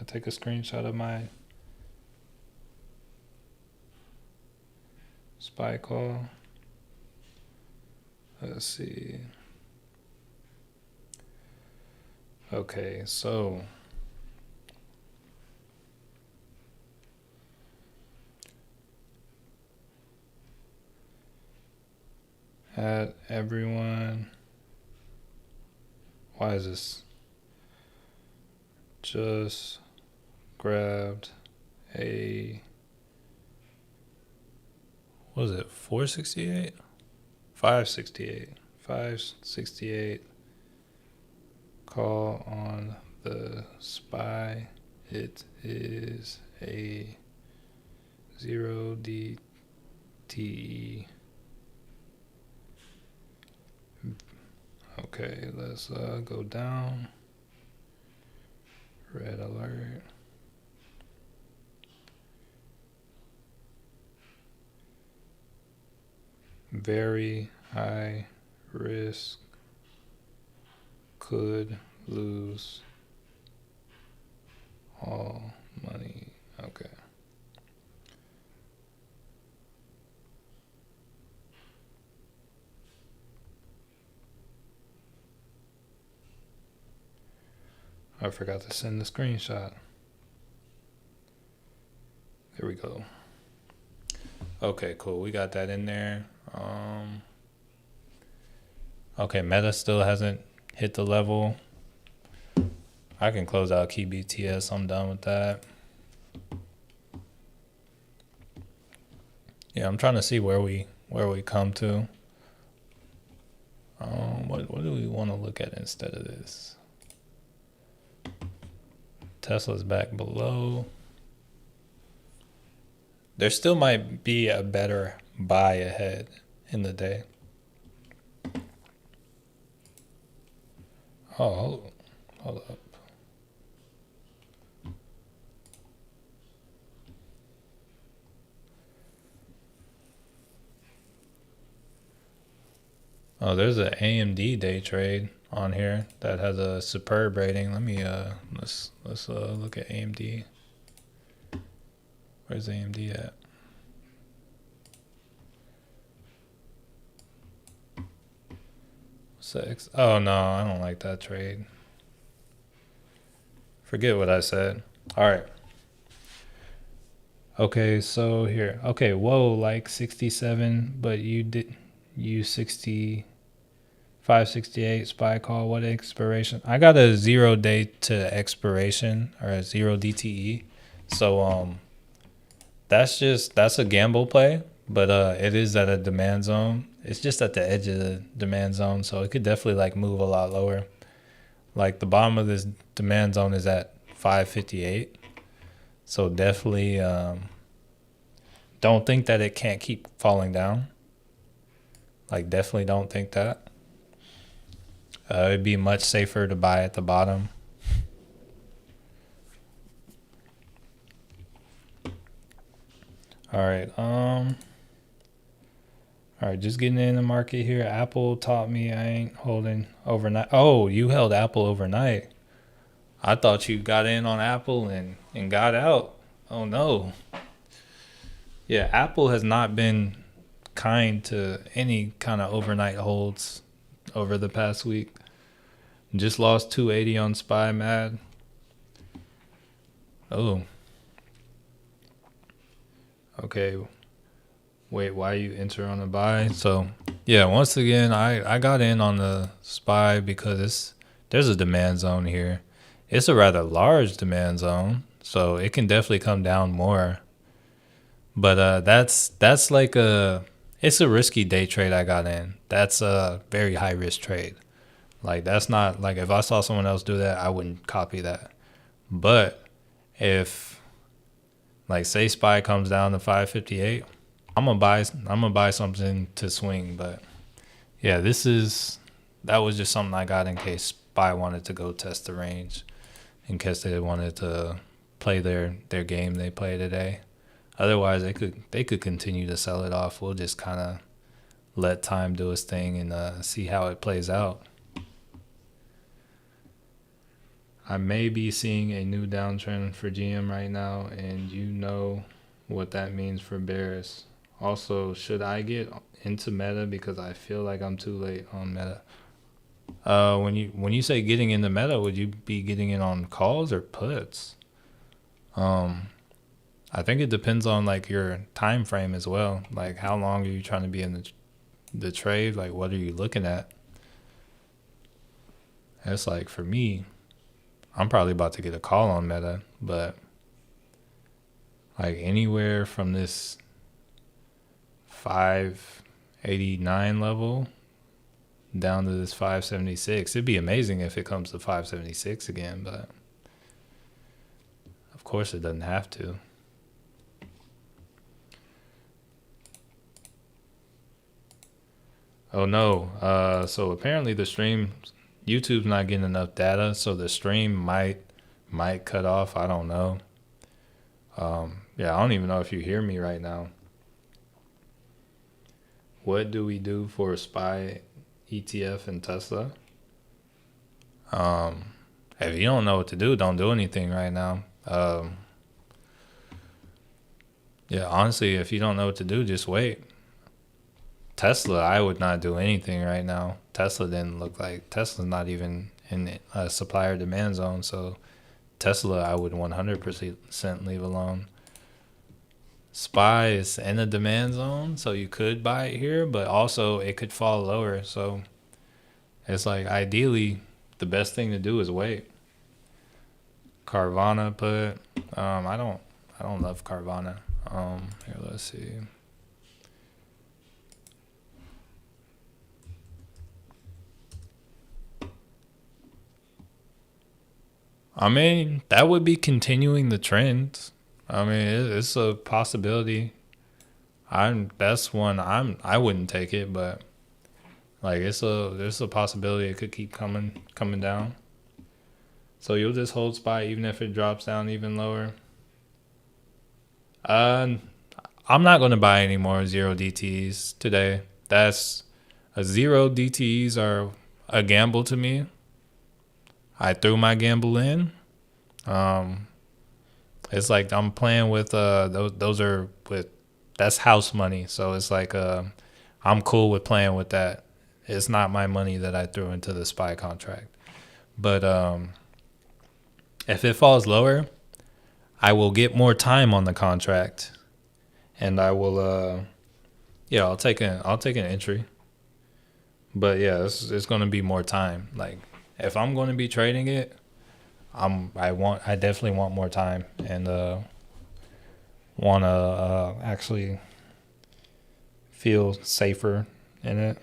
I take a screenshot of my SPY call. Let's see. Okay, so at everyone, why is this? Just grabbed a, what was it, 468? 568. 568 call on the SPY. It is a 0 DTE. Okay, let's go down. Red alert. Very high risk. Could lose all money. Okay. I forgot to send the screenshot. There we go. Okay, cool. We got that in there. Okay, Meta still hasn't hit the level. I can close out key BTS. I'm done with that. Yeah, I'm trying to see where we come to. What do we want to look at instead of this? Tesla's back below. There still might be a better buy ahead in the day. Oh, hold up. Oh, there's an AMD day trade on here that has a superb rating. Let me let's look at AMD. Where's AMD at? Six. Oh no, I don't like that trade. Forget what I said. All right. Okay, so here. Okay, whoa, like 67, but you 60, 568 SPY call. What expiration? I got a 0 day to expiration, or a 0 DTE. So that's a gamble play, but it is at a demand zone. It's just at the edge of the demand zone, so it could definitely like move a lot lower. Like the bottom of this demand zone is at 558. So definitely don't think that it can't keep falling down. Like definitely don't think that. It'd be much safer to buy at the bottom. All right. All right, just getting in the market here. Apple taught me I ain't holding overnight. Oh, you held Apple overnight. I thought you got in on Apple and got out. Oh no. Yeah, Apple has not been kind to any kind of overnight holds over the past week. Just lost 280 on SPY mad. Oh. Okay. Wait, why you enter on the buy? So yeah, once again, I got in on the SPY because there's a demand zone here. It's a rather large demand zone, so it can definitely come down more. But that's like it's a risky day trade I got in. That's a very high risk trade. Like that's not like if I saw someone else do that, I wouldn't copy that. That if like say SPY comes down to 558, I'm gonna buy something to swing. But yeah, that was just something I got in case SPY SPY wanted to go test the range in case they wanted to play their game they play today. Otherwise, they could continue to sell it off. We'll just kind of let time do its thing and see how it plays out. I may be seeing a new downtrend for GM right now, and you know what that means for bears. Also, should I get into meta because I feel like I'm too late on meta? When you say getting into meta, would you be getting in on calls or puts? I think it depends on like your time frame as well. Like how long are you trying to be in the trade? Like what are you looking at? It's like for me, I'm probably about to get a call on meta, but like anywhere from this 589 level down to this 576. It'd be amazing if it comes to 576 again, but of course it doesn't have to. Oh no. So apparently the stream, YouTube's not getting enough data, so the stream might cut off. I don't know. Yeah, I don't even know if you hear me right now. What do we do for SPY, ETF, and Tesla? If you don't know what to do, don't do anything right now. Yeah, honestly, if you don't know what to do, just wait. Tesla, I would not do anything right now. Tesla's not even in a supplier demand zone, so Tesla I would 100% leave alone. SPY is in a demand zone, so you could buy it here, but also it could fall lower. So it's like ideally the best thing to do is wait. Carvana put I don't love Carvana. Here, let's see. I mean, that would be continuing the trend. I mean, it's a possibility. I wouldn't take it, but like there's a possibility it could keep coming down. So you'll just hold SPY even if it drops down even lower. I'm not going to buy any more zero DTs today. That's a zero DTs are a gamble to me. I threw my gamble in. It's like I'm playing with those are with that's house money. So it's like I'm cool with playing with that. It's not my money that I threw into the SPY contract. But if it falls lower, I will get more time on the contract, and I will I'll take an entry. But yeah, it's going to be more time. Like if I'm going to be trading it, I definitely want more time and want to actually feel safer in it.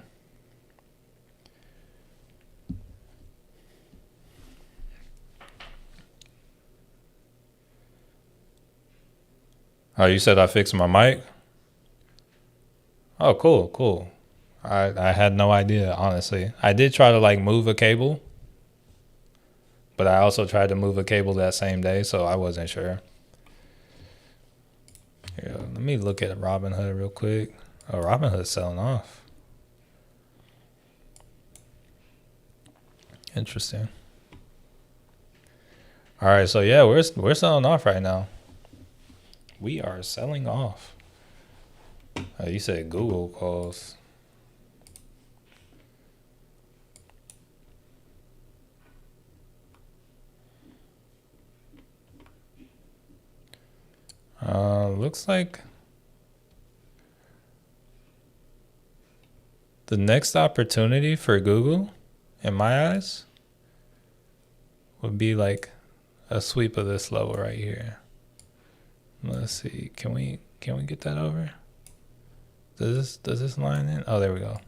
Oh, you said I fixed my mic? Oh, cool. I had no idea, honestly. I did try to like move a cable, but I also tried to move a cable that same day, so I wasn't sure. Here, let me look at Robinhood real quick. Oh, Robinhood's selling off. Interesting. All right, so yeah, we're selling off right now. We are selling off. You said Google calls. Looks like the next opportunity for Google, in my eyes, would be like a sweep of this level right here. Let's see. Can we get that over? Does this line in? Oh, there we go.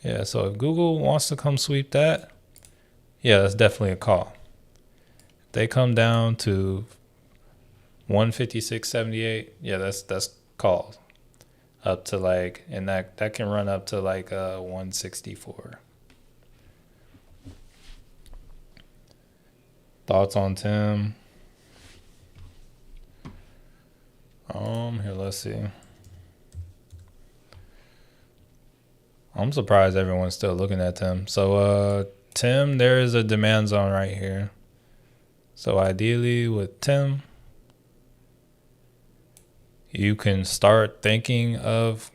Yeah, so if Google wants to come sweep that, yeah, that's definitely a call. If they come down to 156.78, yeah, that's called up to like, and that can run up to like 164. Thoughts on Tim? Here, let's see. I'm surprised everyone's still looking at Tim. So, Tim, there is a demand zone right here. So ideally with Tim, you can start thinking of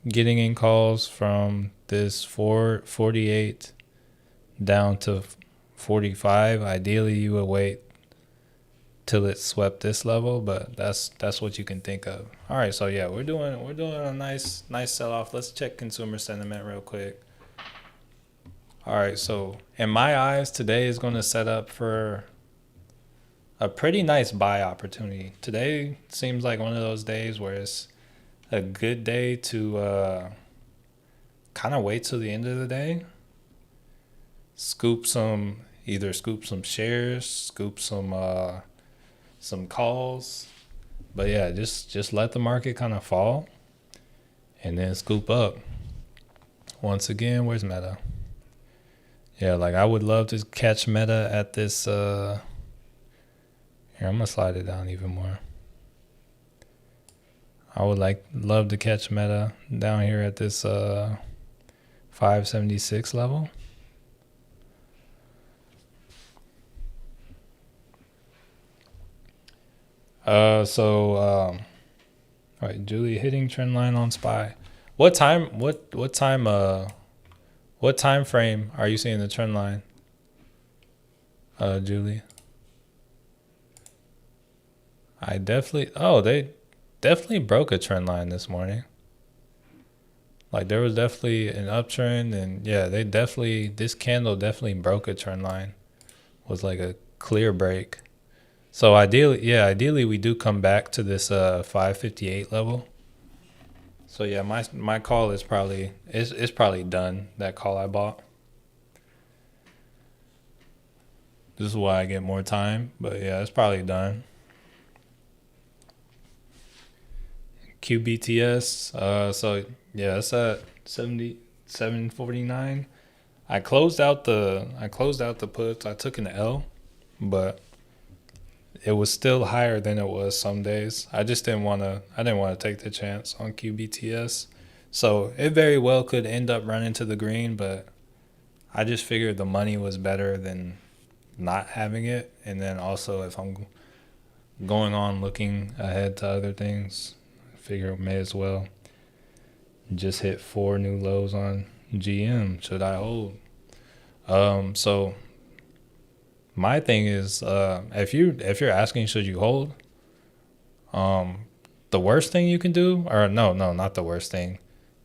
getting in calls from this 448 down to 45. Ideally, you would wait till it swept this level, but that's what you can think of. All right, so yeah, we're doing a nice sell off. Let's check consumer sentiment real quick. All right, so in my eyes, today is going to set up for a pretty nice buy opportunity. Today seems like one of those days where it's a good day to kind of wait till the end of the day, scoop some shares, scoop some calls. But yeah, just let the market kind of fall and then scoop up. Once again, where's Meta? Yeah, like I would love to catch Meta at this here, I'm gonna slide it down even more. I would love to catch Meta down here at this 576 level. All right, Julie hitting trend line on SPY. What time frame are you seeing the trend line? Julie. They definitely broke a trend line this morning. Like there was definitely an uptrend, and yeah, this candle definitely broke a trend line. Was like a clear break. So ideally we do come back to this 558 level. So yeah, my call is probably it's probably done. That call I bought. This is why I get more time, but yeah, it's probably done. QBTS. So yeah, it's at 77.49. I closed out the puts. I took an L, but it was still higher than it was some days. I didn't want to take the chance on QBTS. So it very well could end up running to the green, but I just figured the money was better than not having it. And then also if I'm going on looking ahead to other things, I figure may as well just hit 4 new lows on GM. Should I hold? So my thing is, if you're asking should you hold, the worst thing you can do, or no, not the worst thing,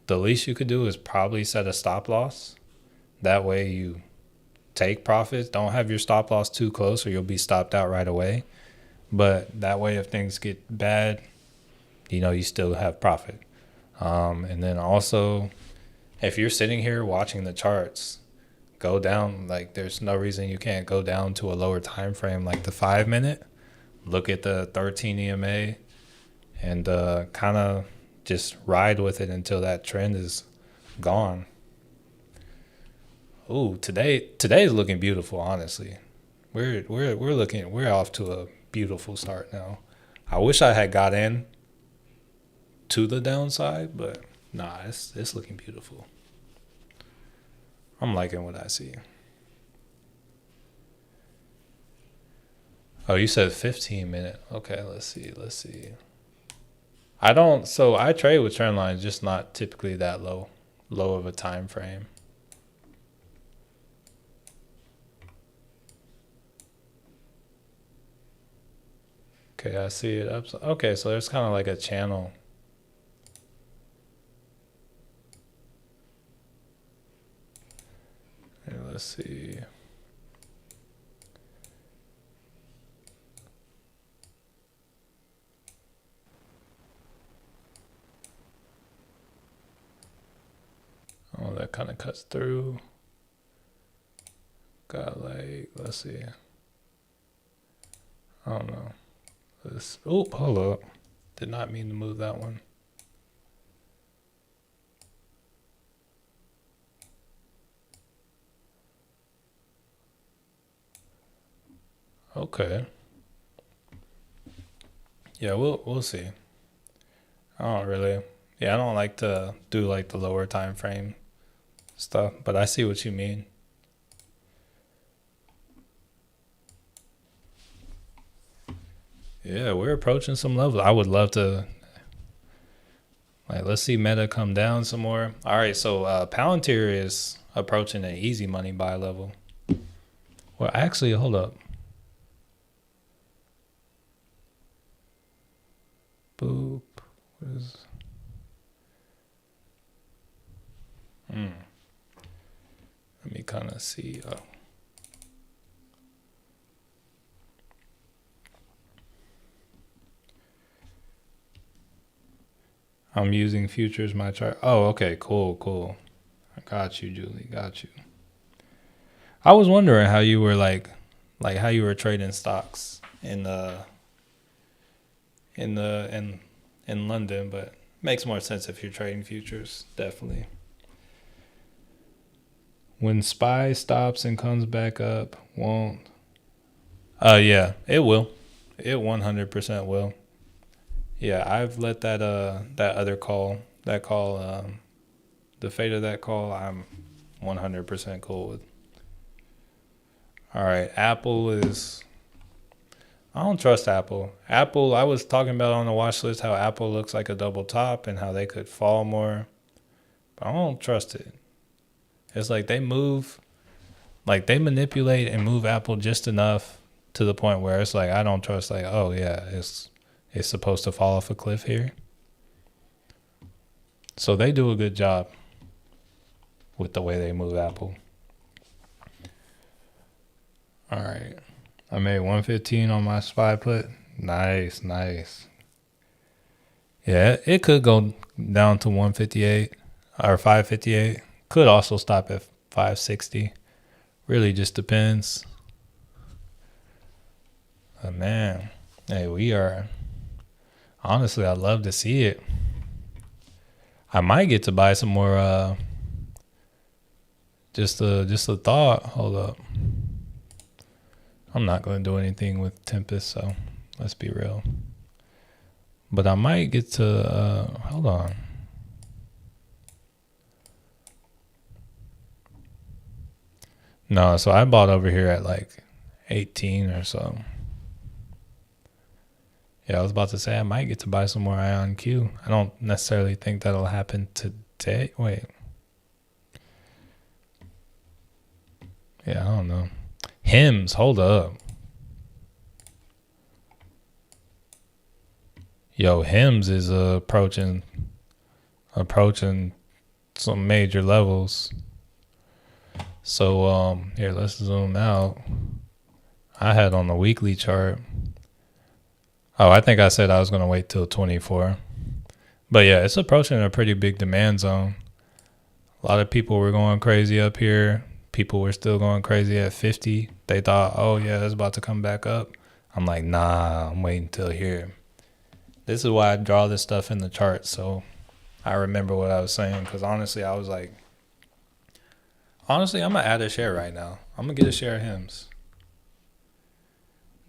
the least you could do is probably set a stop loss. That way you take profits. Don't have your stop loss too close or you'll be stopped out right away. But that way if things get bad, you still have profit. And then also, if you're sitting here watching the charts go down, like there's no reason you can't go down to a lower time frame, like the 5-minute. Look at the 13 EMA and kind of just ride with it until that trend is gone. Ooh, today is looking beautiful. Honestly, we're off to a beautiful start now. I wish I had got in to the downside, but nah, it's looking beautiful. I'm liking what I see. Oh, you said 15-minute. Okay, let's see. I trade with trend lines, just not typically that low of a time frame. Okay, I see it up. Okay, so there's kind of like a channel. Here, let's see. Oh, that kind of cuts through. Got let's see. I don't know. Hold up. Did not mean to move that one. Okay. Yeah, we'll see. I don't really. Yeah, I don't like to do like the lower time frame stuff, but I see what you mean. Yeah, we're approaching some levels. I would love to like let's see Meta come down some more. All right, so Palantir is approaching an easy money buy level. Well, actually, hold up. Boop. What is? Let me kind of see. I'm using futures my chart. Oh, okay, cool. I got you, Julie. Got you. I was wondering how you were like how you were trading stocks in London, but makes more sense if you're trading futures, definitely. When SPY stops and comes back up, won't. Yeah, it will. It 100% will. Yeah, I've let that other call, the fate of that call, I'm 100% cool with. All right, Apple is. I don't trust Apple. Apple, I was talking about on the watch list how Apple looks like a double top and how they could fall more, but I don't trust it. It's like they manipulate and move Apple just enough to the point where it's like I don't trust. Like, oh yeah, it's supposed to fall off a cliff here. So they do a good job with the way they move Apple. All right. I made 115 on my SPY put. Nice. Yeah, it could go down to 158 or 558. Could also stop at 560. Really just depends. Man, hey, we are. Honestly, I'd love to see it. I might get to buy some more. Just a thought. Hold up. I'm not going to do anything with Tempest, so let's be real. But I might get to. Hold on. No, so I bought over here at like 18 or so. Yeah, I was about to say I might get to buy some more Ion Q. I don't necessarily think that'll happen today. Wait. Yeah, I don't know. Hymns, hold up. Yo, Hymns is approaching some major levels. So here, let's zoom out. I had on the weekly chart. Oh, I think I said I was gonna wait till 24. But yeah, it's approaching a pretty big demand zone. A lot of people were going crazy up here. People were still going crazy at 50. They thought, oh yeah, it's about to come back up. I'm like, nah, I'm waiting till here. This is why I draw this stuff in the chart, so I remember what I was saying. Because honestly, I was like, I'm gonna add a share right now. I'm gonna get a share of Hims,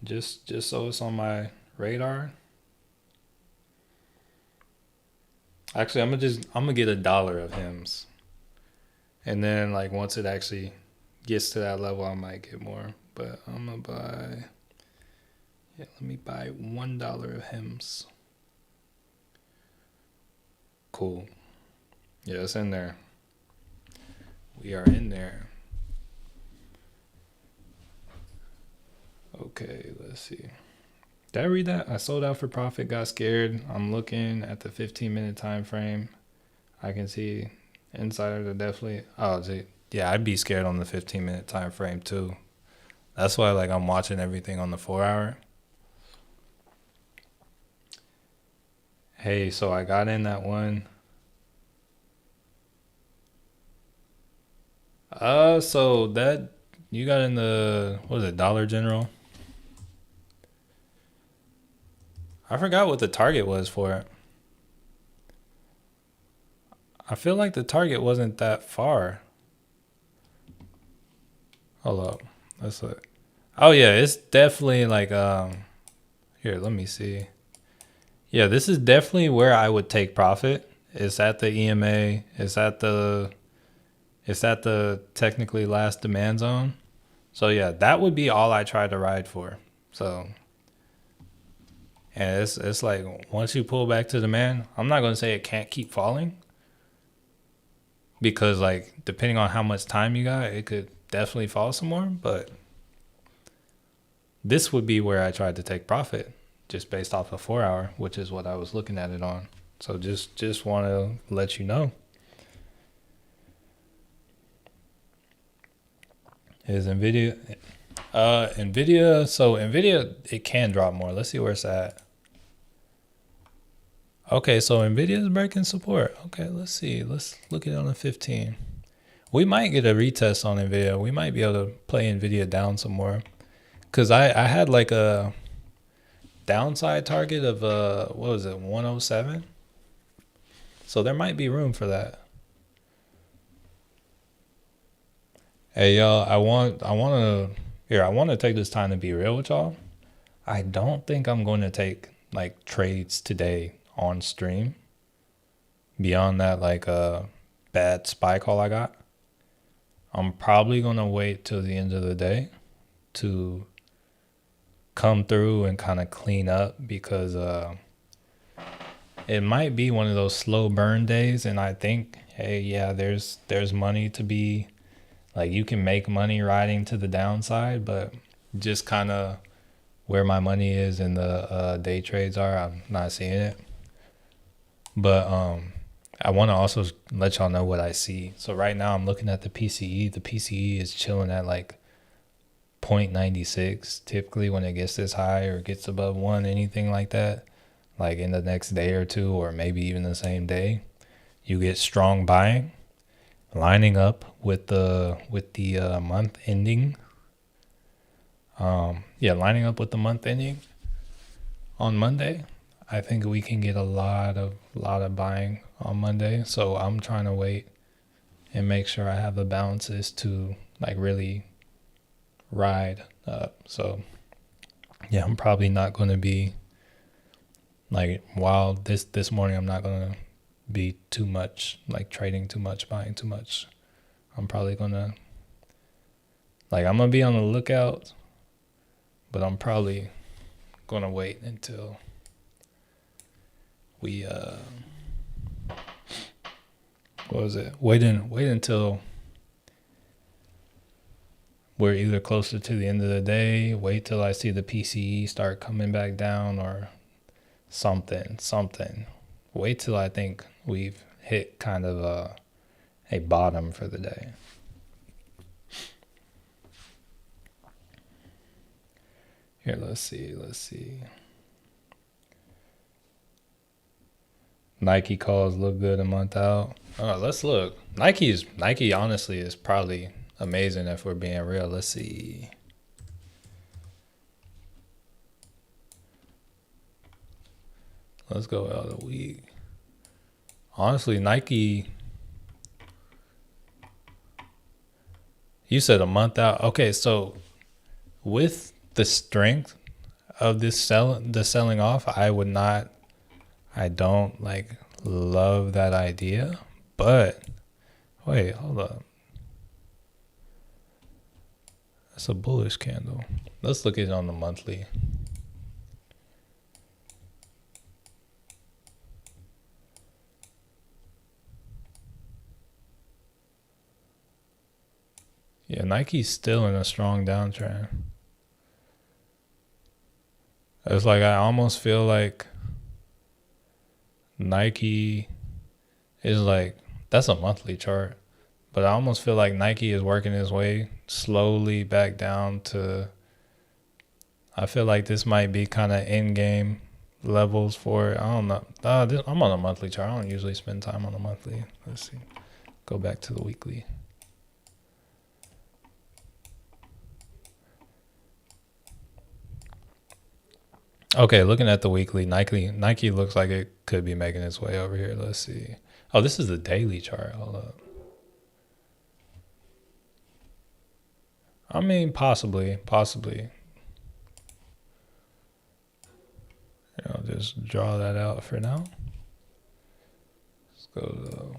just so it's on my radar. Actually, I'm gonna get $1 of Hims, and then like once it actually gets to that level, I might get more. But I'm gonna buy. Yeah, let me buy $1 of Hims. Cool. Yeah, it's in there. We are in there. Okay, let's see. Did I read that? I sold out for profit, got scared. I'm looking at the 15-minute time frame. I can see insiders are definitely. Oh, yeah, I'd be scared on the 15-minute time frame too. That's why like I'm watching everything on the 4-hour. Hey, so I got in that one. So that you got in the what was it, Dollar General? I forgot what the target was for it. I feel like the target wasn't that far. Hold up. Let's look. Oh yeah, it's definitely like here, let me see. Yeah, this is definitely where I would take profit. It's at the EMA. It's at the technically last demand zone. So yeah, that would be all I try to ride for. So and it's like once you pull back to demand, I'm not gonna say it can't keep falling because like depending on how much time you got, it could definitely fall some more. But this would be where I tried to take profit just based off of 4 hour, which is what I was looking at it on. So just want to let you know. Is Nvidia, so Nvidia, it can drop more. Let's see where it's at. Okay, so Nvidia is breaking support. Okay, let's see. Let's look at it on the 15. We might get a retest on Nvidia. We might be able to play Nvidia down some more. Cause I had like a downside target of what was it, 107? So there might be room for that. Hey y'all, I want to take this time to be real with y'all. I don't think I'm going to take like trades today on stream beyond that like bad spy call I got. I'm probably going to wait till the end of the day to come through and kind of clean up because it might be one of those slow burn days, and I think hey, yeah, there's money to be like you can make money riding to the downside, but just kind of where my money is and the day trades are, I'm not seeing it. But I want to also let y'all know what I see. So right now I'm looking at the PCE. The PCE is chilling at like 0.96. Typically when it gets this high or gets above 1, anything like that, like in the next day or two or maybe even the same day, you get strong buying lining up with the month ending. Lining up with the month ending on Monday. I think we can get a lot of buying on Monday. So I'm trying to wait and make sure I have the balances to like really ride up. So yeah, I'm probably not going to be like while this morning I'm not going to be too much like trading too much, buying too much. I'm probably going to like I'm going to be on the lookout, but I'm probably going to wait until we what was it? Wait until we're either closer to the end of the day, wait till I see the PCE start coming back down or something. Wait till I think we've hit kind of a bottom for the day. Here, let's see. Nike calls look good a month out. Let's look. Nike honestly is probably amazing if we're being real. Let's see. Let's go out of the week. Honestly, Nike. You said a month out. Okay, so with the strength of the selling off, I don't like love that idea. But wait, hold up. That's a bullish candle. Let's look at it on the monthly. Yeah, Nike's still in a strong downtrend. It's like I almost feel like Nike is like, that's a monthly chart, but I almost feel like Nike is working its way slowly back down to, I feel like this might be kind of in game levels for it. I don't know. I'm on a monthly chart. I don't usually spend time on a monthly. Let's see. Go back to the weekly. Okay, looking at the weekly, Nike looks like it could be making its way over here. Let's see. Oh, this is the daily chart. Hold up. I mean, possibly. I'll just draw that out for now. Let's go to.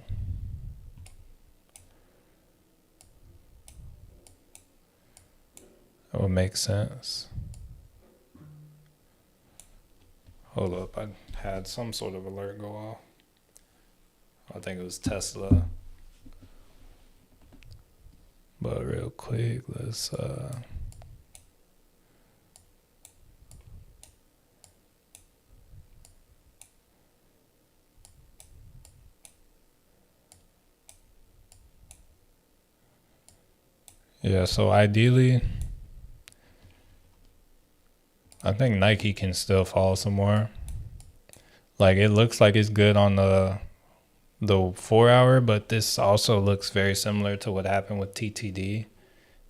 That would make sense. Hold up, I had some sort of alert go off. I think it was Tesla. But real quick, let's yeah, so ideally I think Nike can still fall some more. Like it looks like it's good on the 4 hour, but this also looks very similar to what happened with TTD.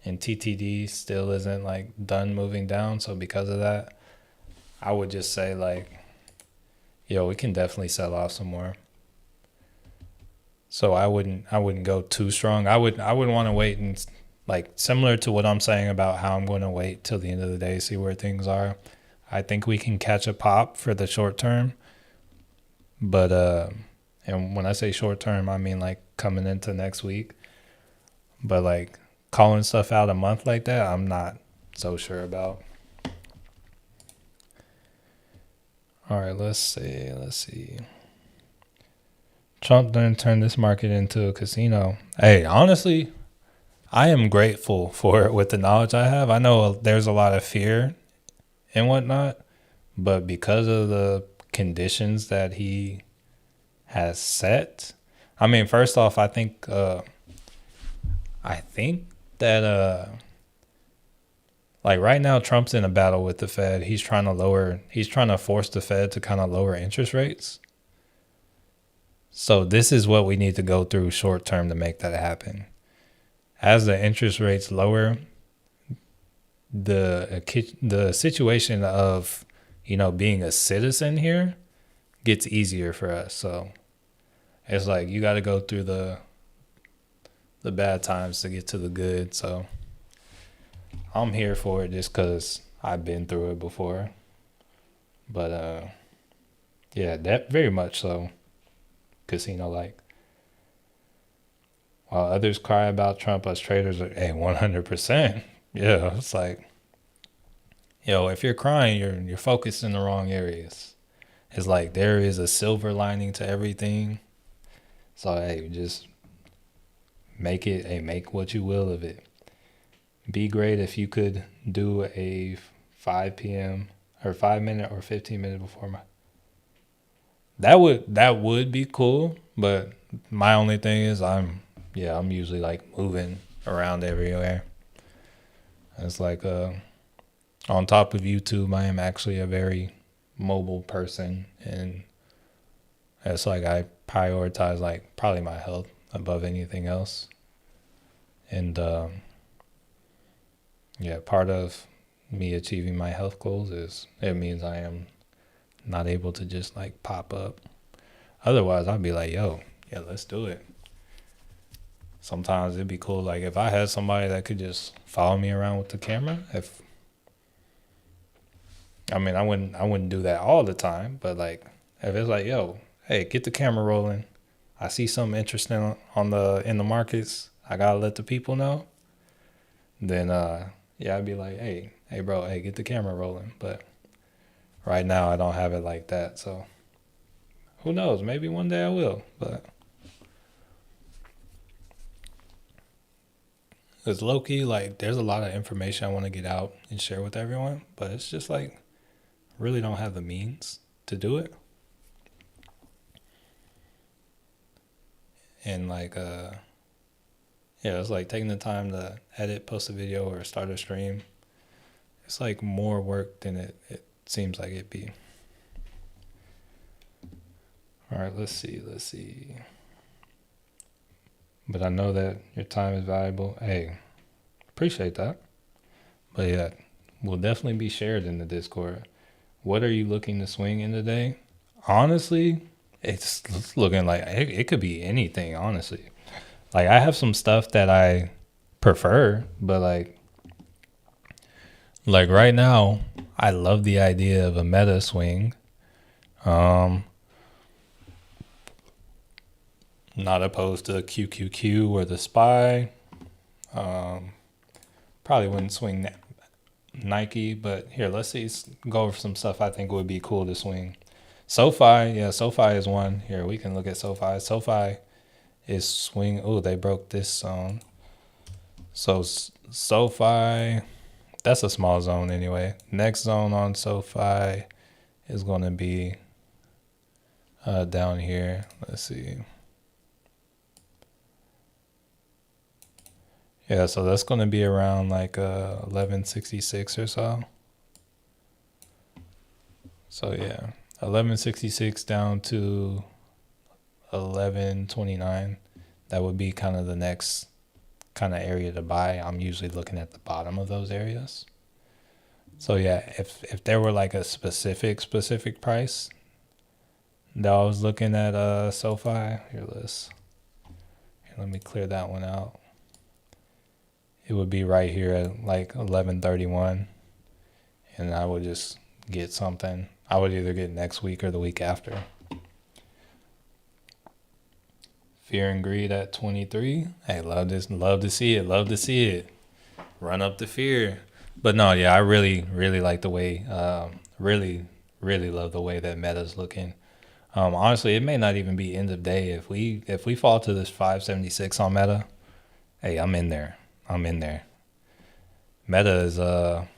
And TTD still isn't like done moving down. So because of that, I would just say like, yo, we can definitely sell off some more. So I wouldn't go too strong. I would want to wait and like similar to what I'm saying about how I'm going to wait till the end of the day, see where things are. I think we can catch a pop for the short term. But and when I say short term, I mean like coming into next week. But like calling stuff out a month like that, I'm not so sure about. All right, let's see. Trump didn't turn this market into a casino. Hey, honestly, I am grateful for it with the knowledge I have. I know there's a lot of fear and whatnot, but because of the conditions that he has set, I mean, first off, I think that like right now Trump's in a battle with the Fed. He's trying to force the Fed to kind of lower interest rates. So this is what we need to go through short term to make that happen. As the interest rates lower, the situation of, being a citizen here gets easier for us. So it's like you got to go through the bad times to get to the good. So I'm here for it just because I've been through it before. But yeah, that very much so casino like. While others cry about Trump, us traders are, hey, 100%. Yeah, it's like, yo, if you're crying, you're focused in the wrong areas. It's like there is a silver lining to everything. So hey, just make what you will of it. Be great if you could do a 5 p.m. or 5 minute or 15 minute before my. That would be cool, but my only thing is I'm usually like moving around everywhere. It's like on top of YouTube, I am actually a very mobile person, and it's like I prioritize like probably my health above anything else. And part of me achieving my health goals is it means I am not able to just like pop up. Otherwise, I'd be like, yo, yeah, let's do it. Sometimes it'd be cool, like if I had somebody that could just follow me around with the camera. I wouldn't do that all the time, but like if it's like, yo, hey, get the camera rolling. I see something interesting in the markets. I gotta let the people know. Then I'd be like, hey bro, hey, get the camera rolling. But right now I don't have it like that, so who knows? Maybe one day I will, but. It's low key, like, there's a lot of information I want to get out and share with everyone, but it's just like, really don't have the means to do it. And like, it's like taking the time to edit, post a video, or start a stream. It's like more work than it seems like it'd be. All right, let's see. But I know that your time is valuable. Hey, appreciate that. But yeah, will definitely be shared in the Discord. What are you looking to swing in today? Honestly, it's looking like it could be anything, honestly. Like I have some stuff that I prefer, but like Like right now, I love the idea of a meta swing. Um, Not opposed to QQQ or the SPY. Um, Probably wouldn't swing Nike, but here, let's see. Go over some stuff I think would be cool to swing. SoFi, yeah, SoFi is one. Here, we can look at SoFi. SoFi is swing. Oh, they broke this zone. So SoFi, that's a small zone anyway. Next zone on SoFi is going to be down here. Let's see. Yeah, so that's going to be around like 1166 or so. So yeah, 1166 down to 1129. That would be kind of the next kind of area to buy. I'm usually looking at the bottom of those areas. So yeah, if there were like a specific price that I was looking at SoFi, here let me clear that one out. It would be right here at like 1131, and I would just get something. I would either get next week or the week after. Fear and Greed at 23. Hey, love to see it. Run up the fear. But no, yeah, I really like the way, really love the way that Meta's looking. Honestly, it may not even be end of day if we fall to this 576 on Meta. Hey, I'm in there. Meta is oh,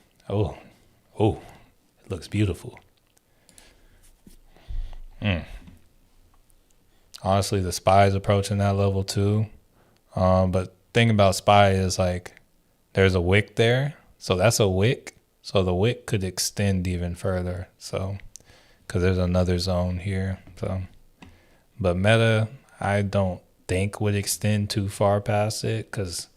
it looks beautiful. Honestly, the SPY is approaching that level too. But thing about SPY is like there's a wick there, so that's a wick. So the wick could extend even further. So because there's another zone here. So, but Meta, I don't think would extend too far past it because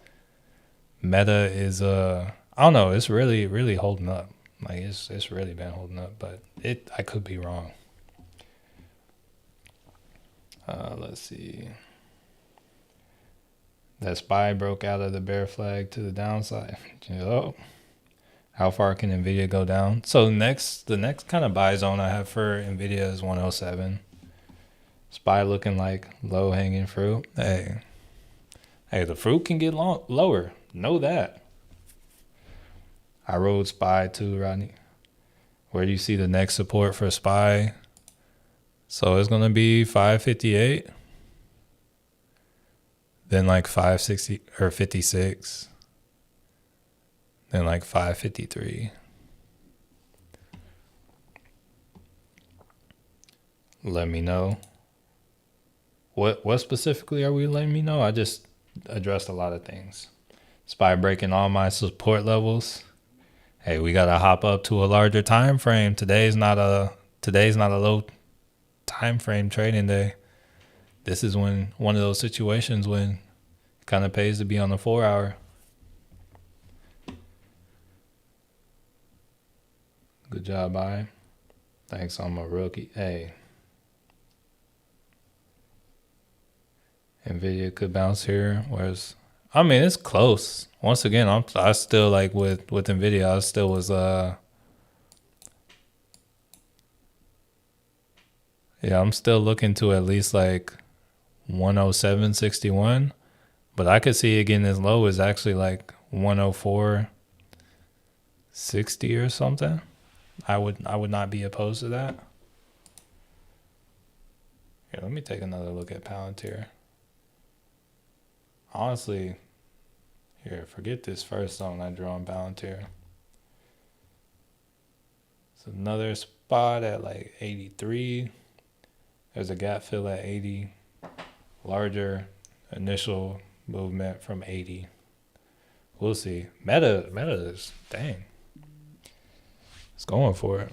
Meta is I don't know, it's really holding up. Like it's really been holding up, but I could be wrong. Let's see. That SPY broke out of the bear flag to the downside. Yup. How far can Nvidia go down? So the next kind of buy zone I have for Nvidia is 107. SPY looking like low hanging fruit. Hey, the fruit can get lower. Know that. I rode SPY too, Rodney. Where do you see the next support for SPY? So it's gonna be 558. Then like 560 or 56. Then like 553. Let me know. What specifically are we letting me know? I just addressed a lot of things. SPY breaking all my support levels. Hey, we gotta hop up to a larger time frame. Today's not a low time frame trading day. This is when one of those situations when it kind of pays to be on the 4 hour. Good job, bye. Thanks, I'm a rookie. Hey. Nvidia could bounce here, whereas I mean it's close. Once again, I still like with Nvidia, I still was yeah, I'm still looking to at least like 107.61, but I could see it getting as low as actually like 104.60 or something. I would not be opposed to that. Here, let me take another look at Palantir. Honestly, here, forget this first zone I drew on Palantir. It's another spot at like 83. There's a gap fill at 80. Larger initial movement from 80. We'll see. Meta is, dang. It's going for it.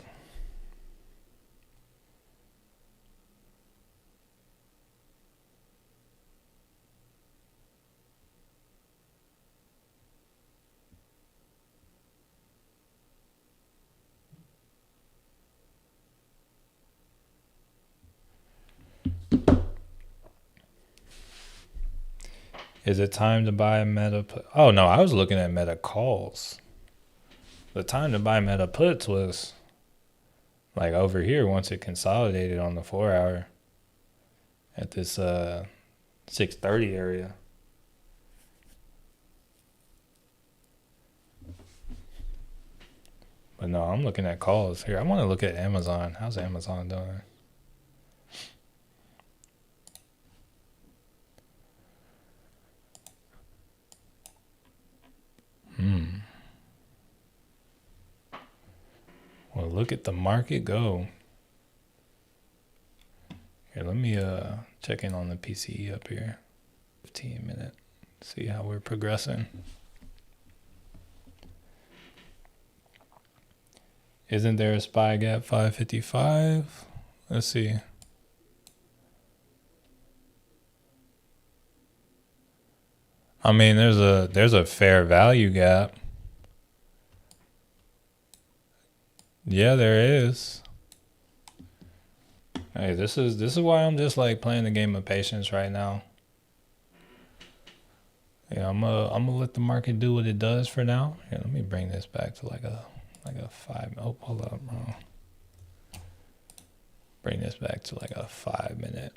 Is it time to buy Meta? Oh no, I was looking at Meta calls. The time to buy Meta puts was like over here once it consolidated on the 4 hour at this 630 area. But no, I'm looking at calls here. I want to look at Amazon. How's Amazon doing? Well, look at the market go. Here, let me check in on the PCE up here. 15-minute. See how we're progressing. Isn't there a SPY gap 555? Let's see. I mean, there's a fair value gap. Yeah, there is. Hey, this is why I'm just like playing the game of patience right now. Yeah, I'm gonna let the market do what it does for now. Here, let me bring this back to like a 5. Oh, hold up, bro. Bring this back to like a 5-minute.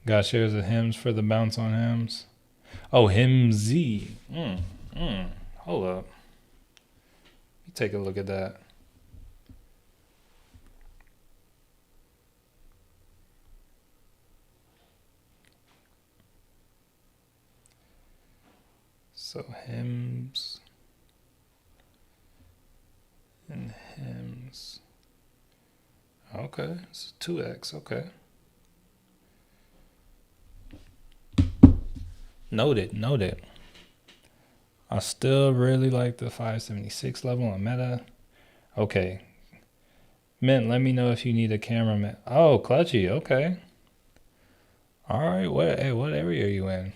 Got shares of Hims for the bounce on Hims. Oh, HIMZ. Hold up. Let me take a look at that. So Hims and Hims. Okay, it's 2x. Okay. Noted. I still really like the 576 level on Meta. Okay. Mint, let me know if you need a cameraman. Oh, Clutchy. Okay. All right. What area are you in?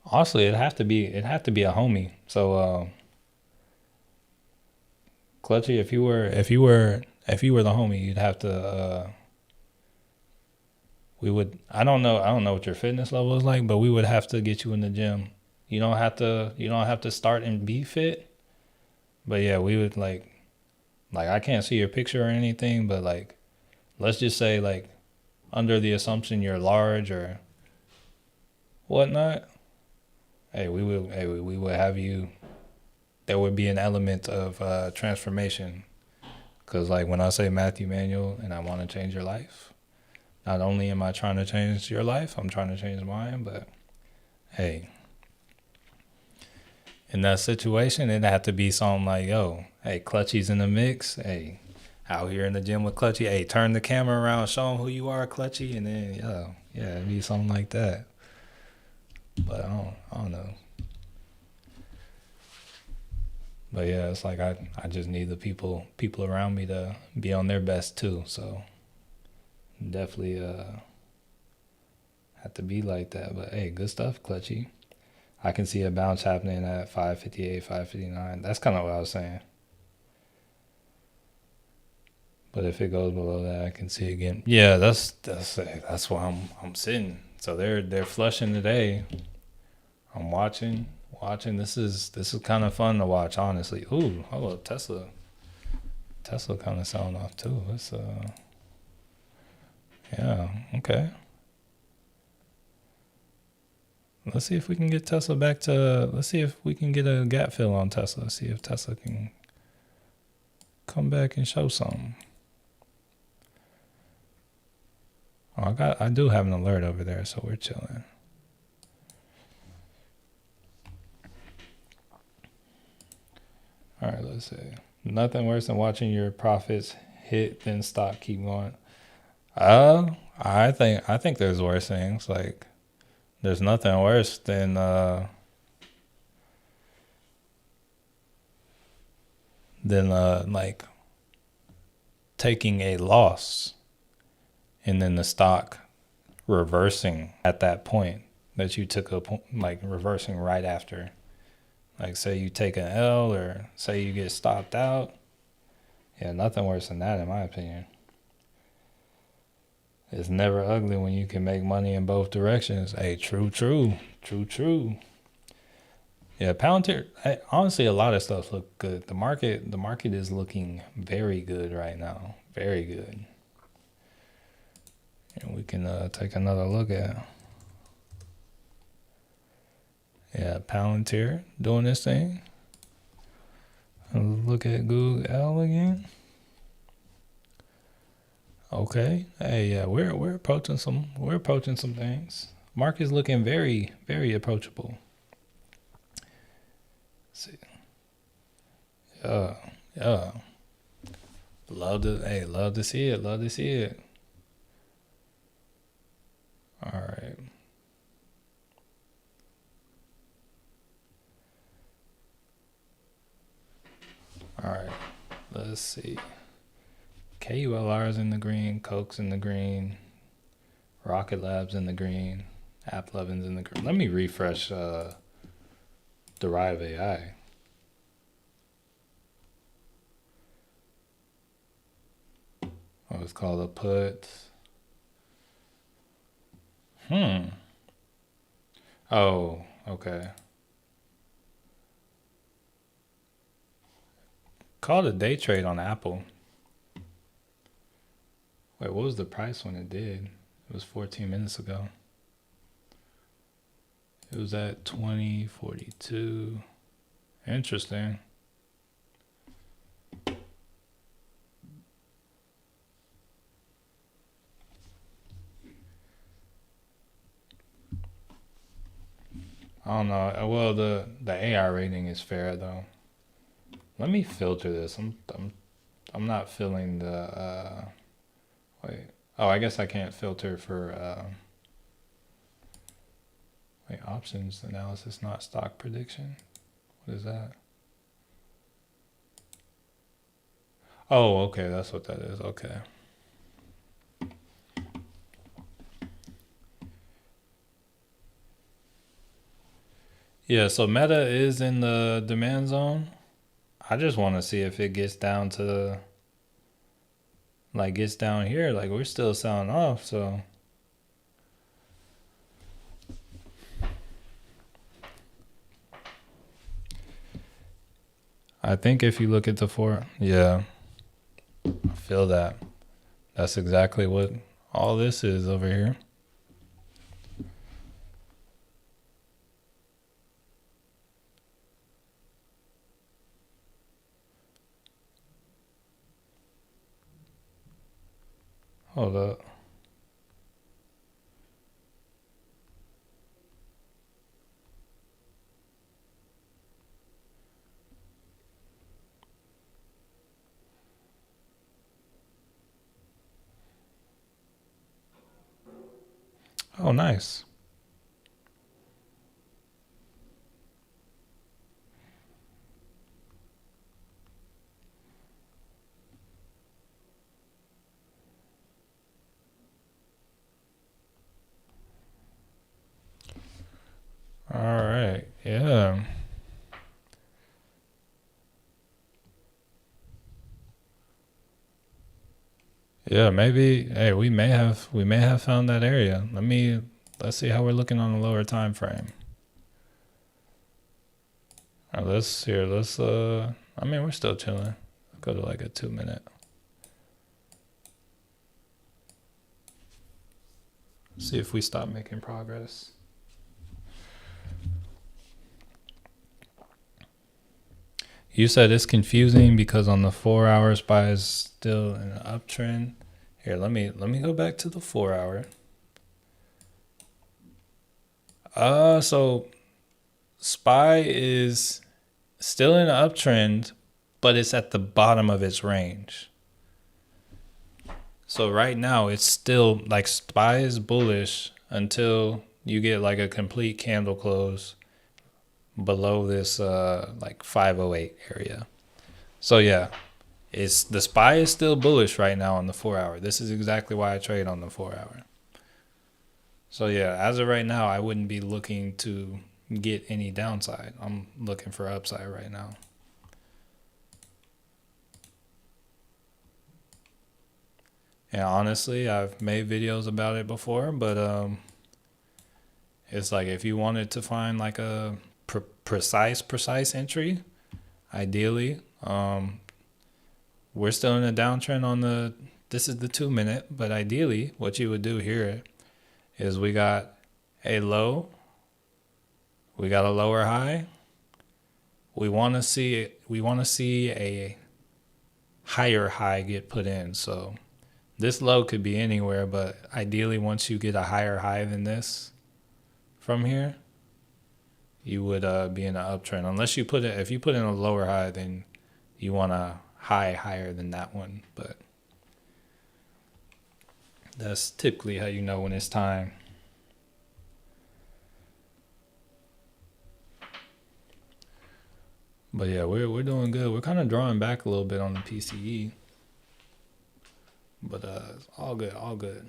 Honestly, it'd have to be a homie. So, Clutchy, if you were the homie, you'd have to. I don't know what your fitness level is like, but we would have to get you in the gym. You don't have to start and be fit. But yeah, we would like I can't see your picture or anything, but like let's just say like under the assumption you're large or whatnot. Hey, we would have you. There would be an element of transformation, because like when I say Matthew Manuel and I want to change your life. Not only am I trying to change your life, I'm trying to change mine, but hey, in that situation, it'd have to be something like, yo, hey, Clutchy's in the mix. Hey, out here in the gym with Clutchy. Hey, turn the camera around, show him who you are, Clutchy, and then, yeah, it'd be something like that. But I don't know. But yeah, it's like I just need the people around me to be on their best too, so. Definitely have to be like that. But hey, good stuff, Clutchy. I can see a bounce happening at 558, 559. That's kind of what I was saying. But if it goes below that, I can see again. Yeah, that's why I'm sitting. So they're flushing today. I'm watching. This is kind of fun to watch, honestly. Ooh, hold up, Tesla kind of selling off too. It's yeah, okay. Let's see if we can get Tesla back to. Let's see if we can get a gap fill on Tesla. See if Tesla can come back and show something. Oh, I do have an alert over there, so we're chilling. All right, let's see. Nothing worse than watching your profits hit, then stock keep going. I think there's worse things. Like, there's nothing worse than like taking a loss and then the stock reversing at that point that you took like reversing right after. Like, say you take an L or say you get stopped out. Yeah, nothing worse than that in my opinion. It's never ugly when you can make money in both directions. Hey, true, true, true, true. Yeah, Palantir. Honestly, a lot of stuff look good. The market is looking very good right now. Very good. And we can take another look at. Yeah, Palantir doing this thing. Look at Google L again. Okay. Hey, yeah, we're approaching some things. Market's looking very, very approachable. Let's see. Yeah, yeah. Love to see it. Love to see it. All right. All right. Let's see. KULR's in the green, Coke's in the green, Rocket Lab's in the green, App11's in the green. Let me refresh Derive AI. Oh, it's called a put. Oh, okay. Called a day trade on Apple. Wait, what was the price when it did? It was 14 minutes ago. It was at 20.42. Interesting. I don't know. Well, the AI rating is fair though. Let me filter this. I'm not feeling the wait. Oh, I guess I can't filter for wait, options analysis, not stock prediction. What is that? Oh, okay, that's what that is. Okay. Yeah, so Meta is in the demand zone. I just want to see if it gets down to gets down here. Like we're still selling off, so I think if you look at the four, yeah, I feel that. That's exactly what all this is over here. Hold up. Oh, nice. All right. Yeah. Yeah, maybe hey, we may have found that area. Let's see how we're looking on the lower time frame. All right, let's I mean we're still chilling. Go to like a 2 minute. See if we stop making progress. You said it's confusing because on the 4 hour SPY is still in an uptrend. Here, let me go back to the 4 hour. So SPY is still in an uptrend, but it's at the bottom of its range. So right now it's still like SPY is bullish until you get like a complete candle close below this like 508 area. So yeah, it's the SPY is still bullish right now on the 4 hour. This is exactly why I trade on the 4 hour. So yeah, as of right now, I wouldn't be looking to get any downside. I'm looking for upside right now. And honestly, I've made videos about it before, but it's like if you wanted to find like a precise entry, ideally, we're still in a downtrend on the. This is the 2 minute, but ideally, what you would do here is we got a low, we got a lower high. We want to see a higher high get put in. So this low could be anywhere, but ideally, once you get a higher high than this from here, you would be in an uptrend. Unless you put it, if you put in a lower high, then you want a high higher than that one. But that's typically how you know when it's time. But yeah, we're doing good. We're kind of drawing back a little bit on the PCE, but it's all good, all good.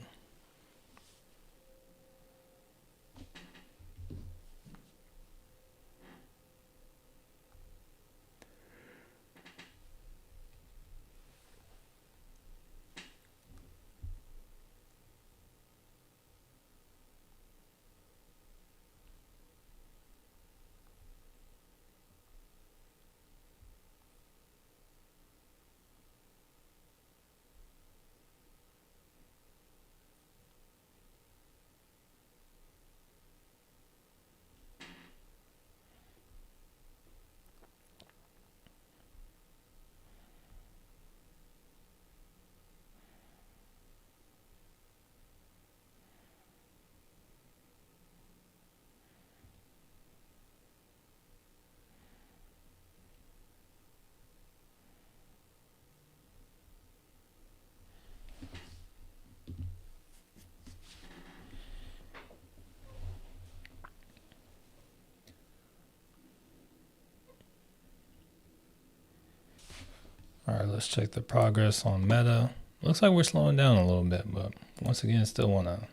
All right, let's check the progress on Meta. Looks like we're slowing down a little bit, but once again, still wanna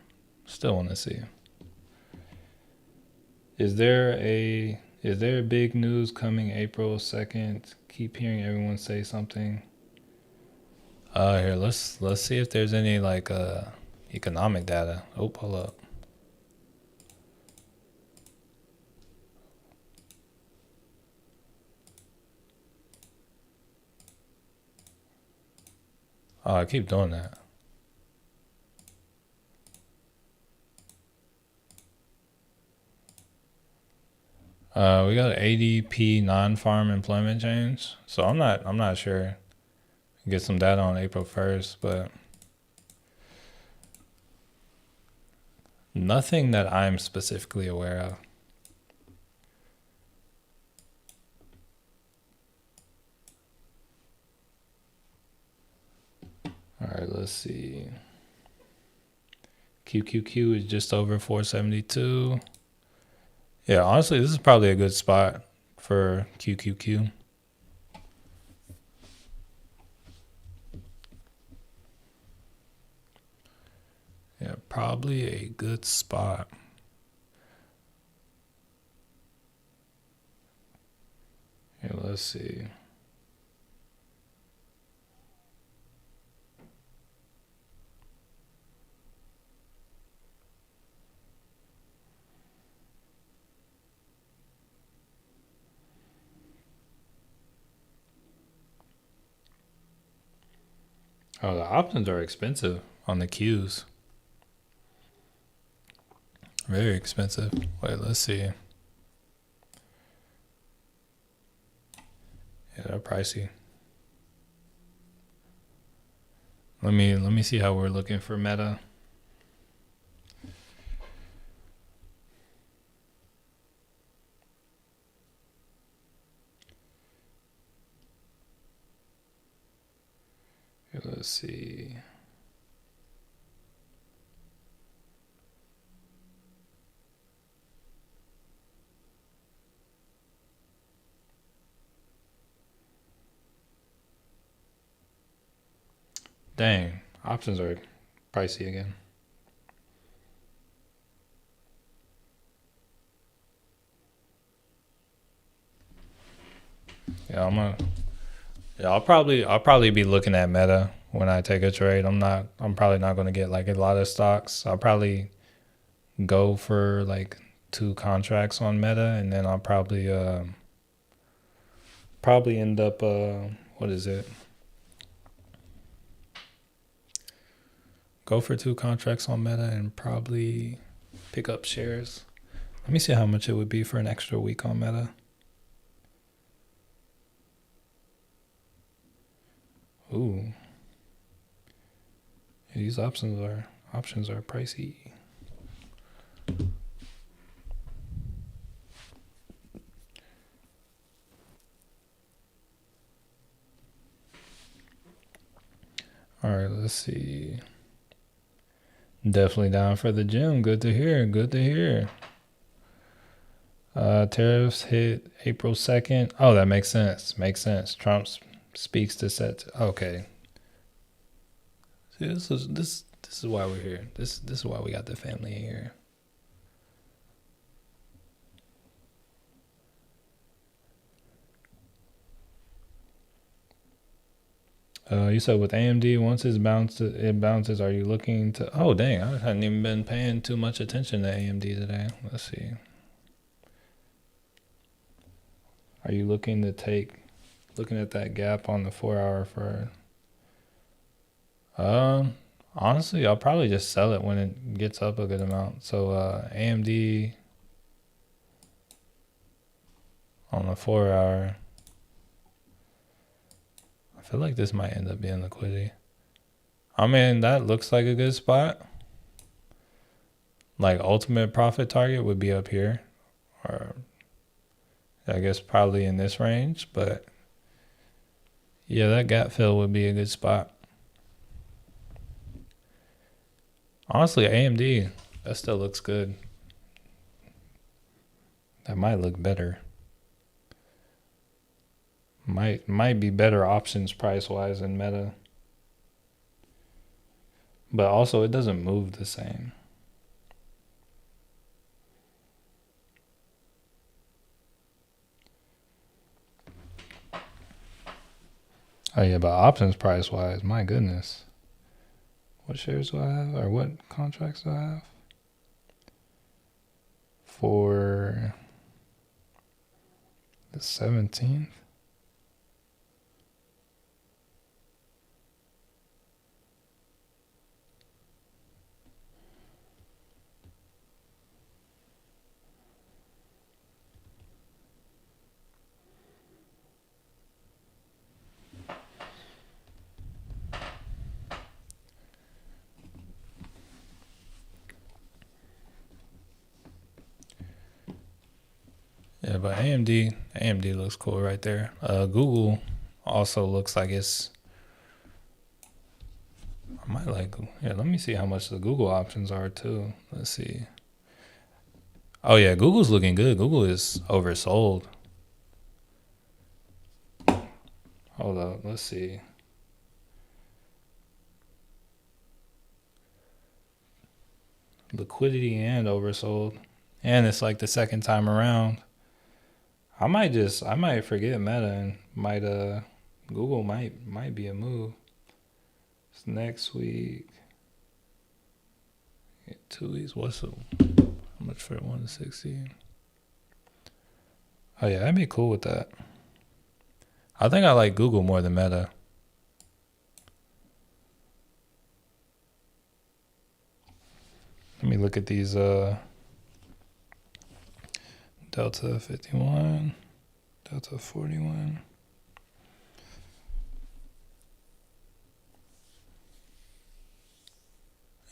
see. Is there big news coming April 2nd? Keep hearing everyone say something. Here, let's see if there's any like economic data. Oh, hold up. Oh, I keep doing that. We got ADP non-farm employment change. So I'm not sure. Get some data on April 1st, but nothing that I'm specifically aware of. All right, let's see. QQQ is just over 472. Yeah, honestly, this is probably a good spot for QQQ. Yeah, probably a good spot. Yeah, let's see. Oh, the options are expensive on the Qs. Very expensive. Wait, let's see. Yeah, they're pricey. Let me see how we're looking for Meta. Here, let's see. Dang, options are pricey again. Yeah, I'll probably be looking at Meta when I take a trade. I'm probably not going to get like a lot of stocks. I'll probably go for like 2 contracts on Meta, and then I'll probably end up what is it? Go for 2 contracts on Meta and probably pick up shares. Let me see how much it would be for an extra week on Meta. Ooh. Yeah, these options are pricey. All right, let's see. Definitely down for the gym. Good to hear. Good to hear. Tariffs hit April 2nd. Oh, that makes sense. Makes sense. Trump speaks to set. Okay. See, this is why we're here. This is why we got the family here. You said with AMD, once it bounces, are you looking to? Oh, dang! I hadn't even been paying too much attention to AMD today. Let's see. Are you looking at that gap on the 4 hour for? Honestly, I'll probably just sell it when it gets up a good amount. So AMD on the 4 hour. I feel like this might end up being liquidity. I mean, that looks like a good spot. Like ultimate profit target would be up here, or I guess probably in this range. But yeah, that gap fill would be a good spot. Honestly, AMD, that still looks good. That might look better. Might be better options price wise than Meta. But also it doesn't move the same. Oh yeah, but options price wise, my goodness. What shares do I have? Or what contracts do I have? For the 17th? Yeah, but AMD looks cool right there. Google also looks like it's. I might like. Yeah, let me see how much the Google options are too. Let's see. Oh yeah, Google's looking good. Google is oversold. Hold up, let's see. Liquidity and oversold, and it's like the second time around. I might forget Meta and might Google might be a move. It's next week. 2 weeks. How much for 160? Oh yeah, I'd be cool with that. I think I like Google more than Meta. Let me look at these Delta 51, Delta 41.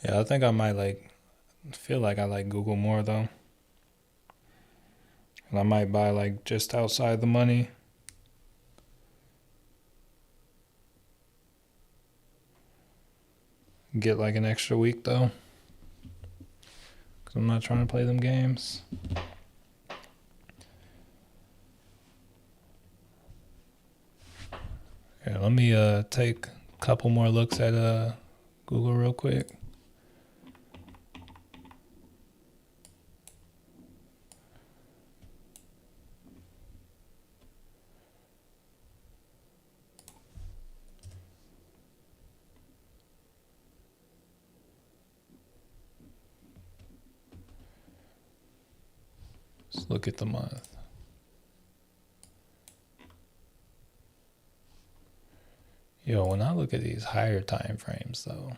Yeah, I think I might feel like I like Google more though. And I might buy like just outside the money. Get like an extra week though. Because I'm not trying to play them games. Yeah, let me take a couple more looks at Google real quick. look at the month. Yo, when I look at these higher time frames though,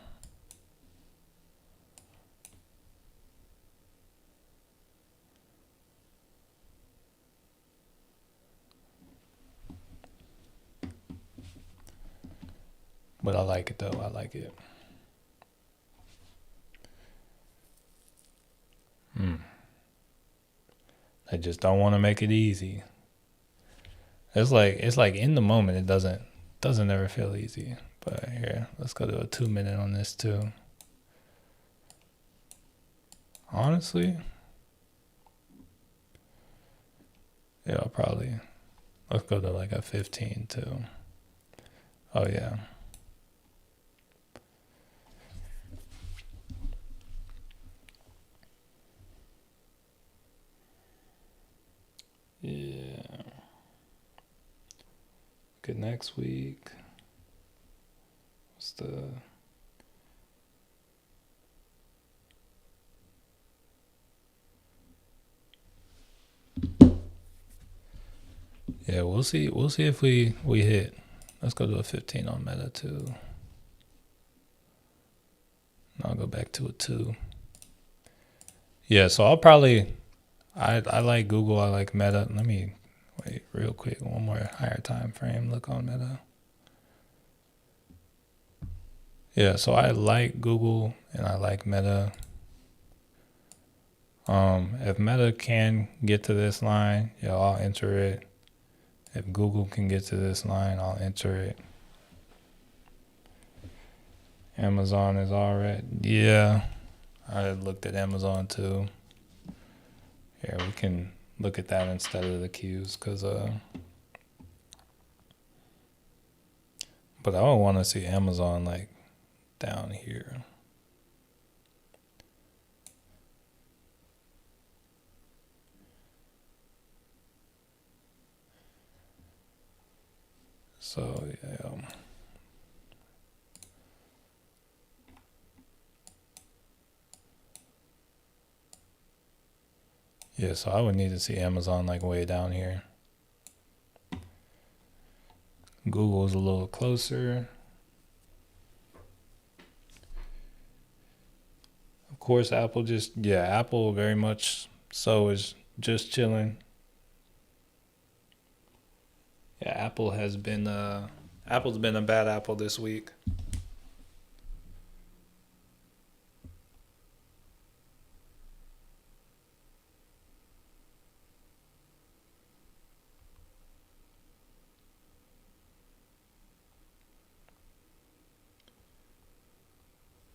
but I like it though. I like it. I just don't want to make it easy. It's like in the moment it doesn't ever feel easy. But here, let's go to a 2 minute on this too. Honestly, yeah, I'll probably let's go to like a 15 too. Oh yeah. Yeah. Good next week. What's the Yeah, we'll see. We'll see if we hit. Let's go to a 15 on Meta too. I'll go back to a 2. Yeah, so I'll probably I like Google, I like Meta. Let me wait real quick. One more higher time frame. Look on Meta. Yeah, so I like Google and I like Meta. If Meta can get to this line, yeah, I'll enter it. If Google can get to this line, I'll enter it. Amazon is already, yeah. I looked at Amazon too. Here, we can look at that instead of the Qs, but I don't want to see Amazon like down here. So yeah. Yeah, so I would need to see Amazon like way down here. Google's a little closer. Of course, Apple Apple very much so is just chilling. Yeah, Apple's been a bad apple this week.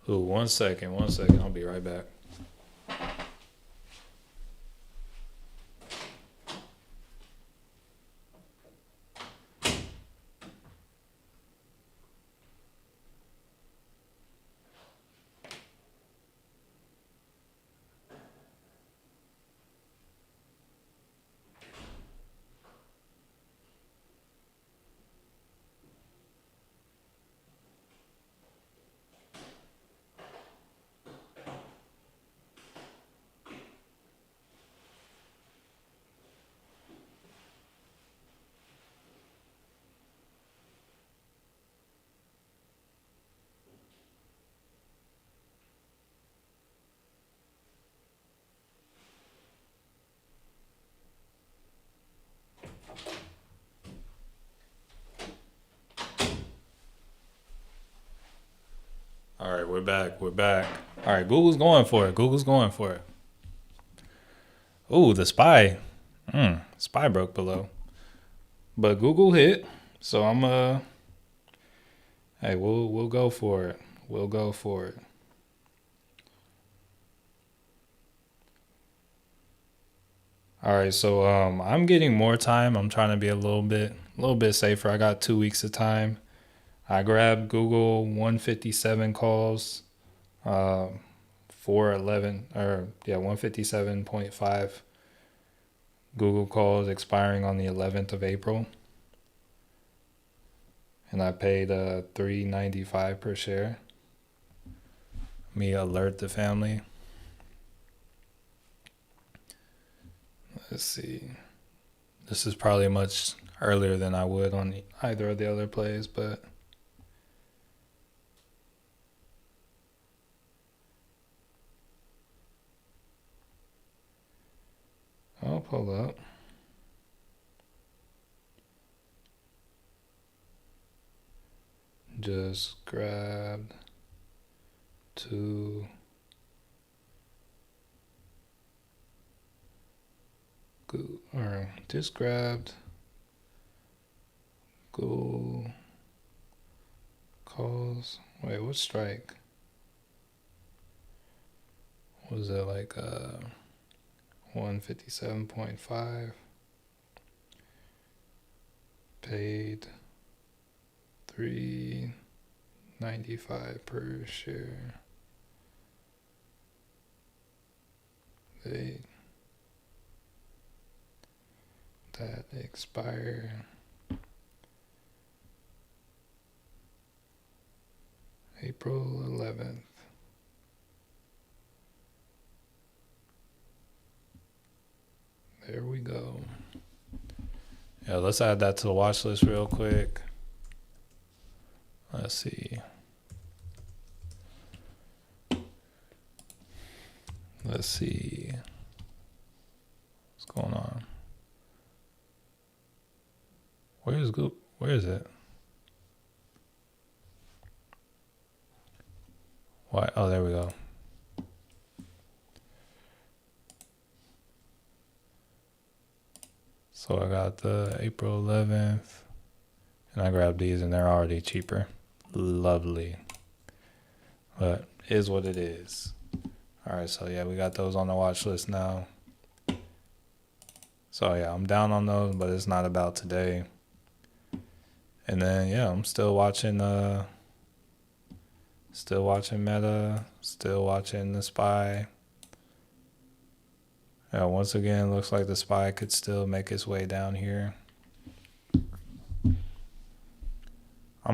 Ooh, 1 second, I'll be right back. All right, we're back. All right, Google's going for it. Ooh, the SPY. SPY broke below. But Google hit. So I'm hey, we'll go for it. We'll go for it. All right, so I'm getting more time. I'm trying to be a little bit safer. I got 2 weeks of time. I grabbed Google 157 calls, uh, 411 or yeah 157.5 Google calls expiring on the 11th of April, and I paid $3.95 per share. Let me alert the family. Let's see. This is probably much earlier than I would on either of the other plays, but I'll pull up. Just grabbed two. Or just grabbed goal calls. Wait, what strike? What was that, like 157.5? Paid $3.95 per share. They that expire April 11th. There we go. Yeah, let's add that to the watch list real quick. Let's see. Let's see. What's going on? Where is Goop? Where is it? Why? Oh, there we go. So I got the April 11th, and I grabbed these, and they're already cheaper. Lovely. But it is what it is. All right, so yeah, we got those on the watch list now. So yeah, I'm down on those, but it's not about today. And then yeah, I'm still watching Meta, still watching the SPY. Yeah, once again, looks like the SPY could still make its way down here. I'm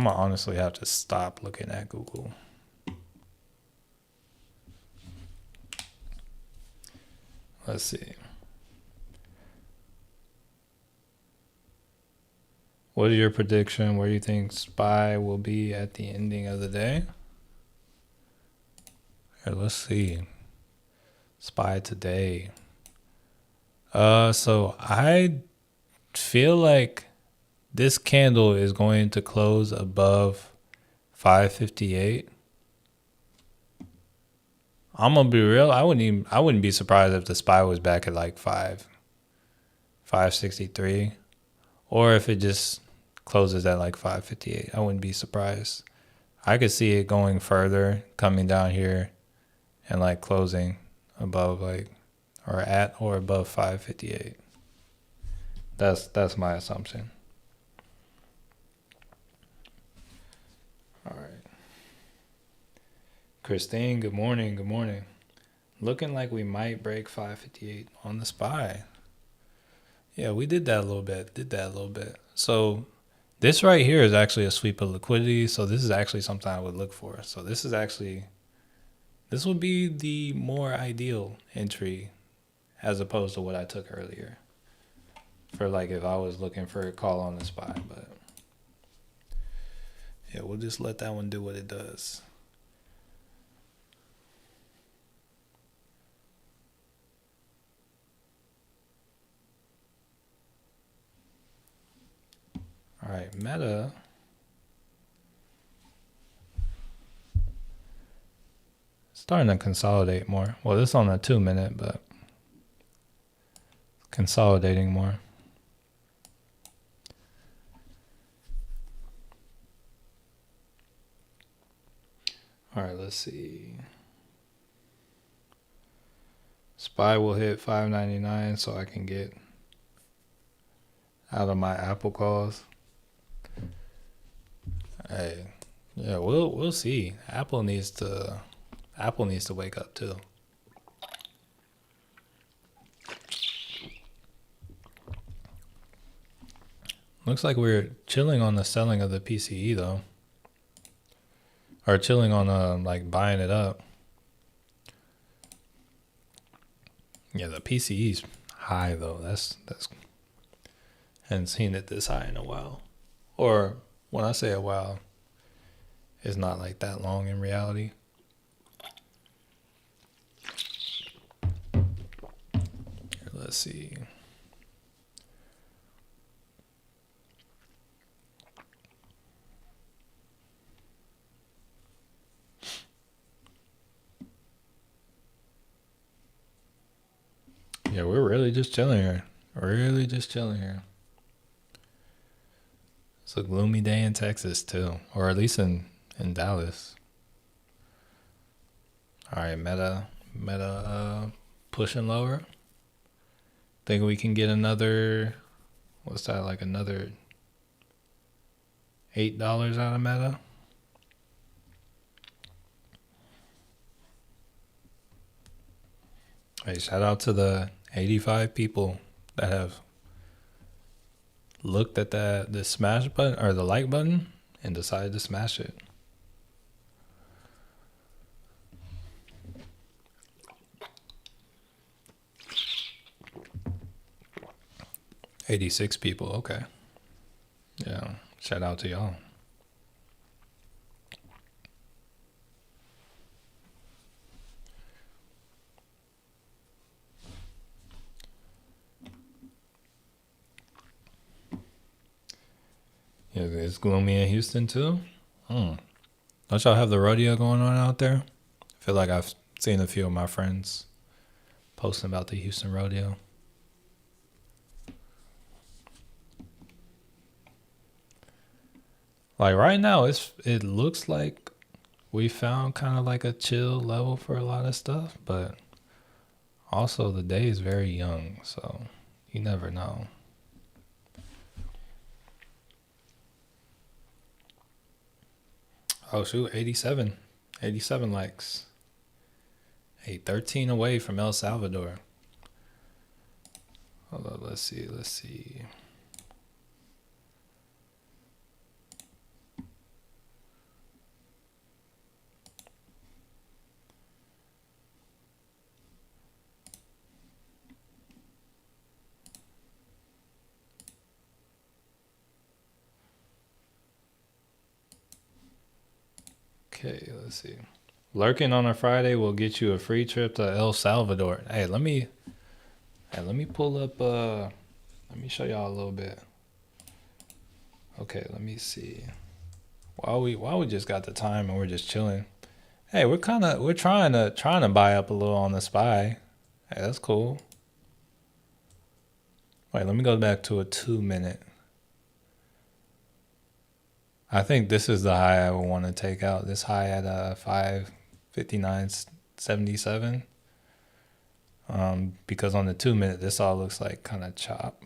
gonna honestly have to stop looking at Google. Let's see. What is your prediction? Where do you think SPY will be at the ending of the day? Here, let's see. SPY today. So I feel like this candle is going to close above 558. I'm gonna be real. I wouldn't be surprised if the SPY was back at like 563, or if it just closes at like 558. I wouldn't be surprised. I could see it going further, coming down here, and like closing above like or at or above 558. That's my assumption. All right. Christine, good morning. Good morning. Looking like we might break 558 on the SPY. Yeah, we did that a little bit. So this right here is actually a sweep of liquidity. So this is actually something I would look for. So this would be the more ideal entry as opposed to what I took earlier for like if I was looking for a call on the SPY. But yeah, we'll just let that one do what it does. All right, Meta. Starting to consolidate more. Well, this is on a 2-minute, but consolidating more. All right, let's see. SPY will hit 599 so I can get out of my Apple calls. Hey, yeah, we'll see. Apple needs to wake up too. Looks like we're chilling on the selling of the PCE though. Or chilling on like buying it up. Yeah, the PCE's high though. That's hadn't seen it this high in a while. Or when I say a while, it's not like that long in reality. Let's see. Yeah, we're really just chilling here. Really just chilling here. It's a gloomy day in Texas too, or at least in Dallas. All right, meta, pushing lower. Think we can get another. What's that? Like another $8 out of meta. Hey, shout out to the 85 people that have looked at the smash button or the like button and decided to smash it. $86 people, okay. Yeah, shout out to y'all. Yeah, it's gloomy in Houston too. Don't y'all have the rodeo going on out there? I feel like I've seen a few of my friends posting about the Houston rodeo. Like right now, it looks like we found kind of like a chill level for a lot of stuff, but also the day is very young, so you never know. Oh shoot, 87. 87 likes. Hey, 13 away from El Salvador. Hold on, let's see. Okay, let's see. Lurking on a Friday will get you a free trip to El Salvador. Hey, let me pull up let me show y'all a little bit. Okay, let me see. While we just got the time and we're just chilling. Hey, we're trying to buy up a little on the SPY. Hey, that's cool. Wait, let me go back to a 2 minute. I think this is the high I would want to take out. This high at 559.77. Because on the 2 minute, this all looks like kind of chop.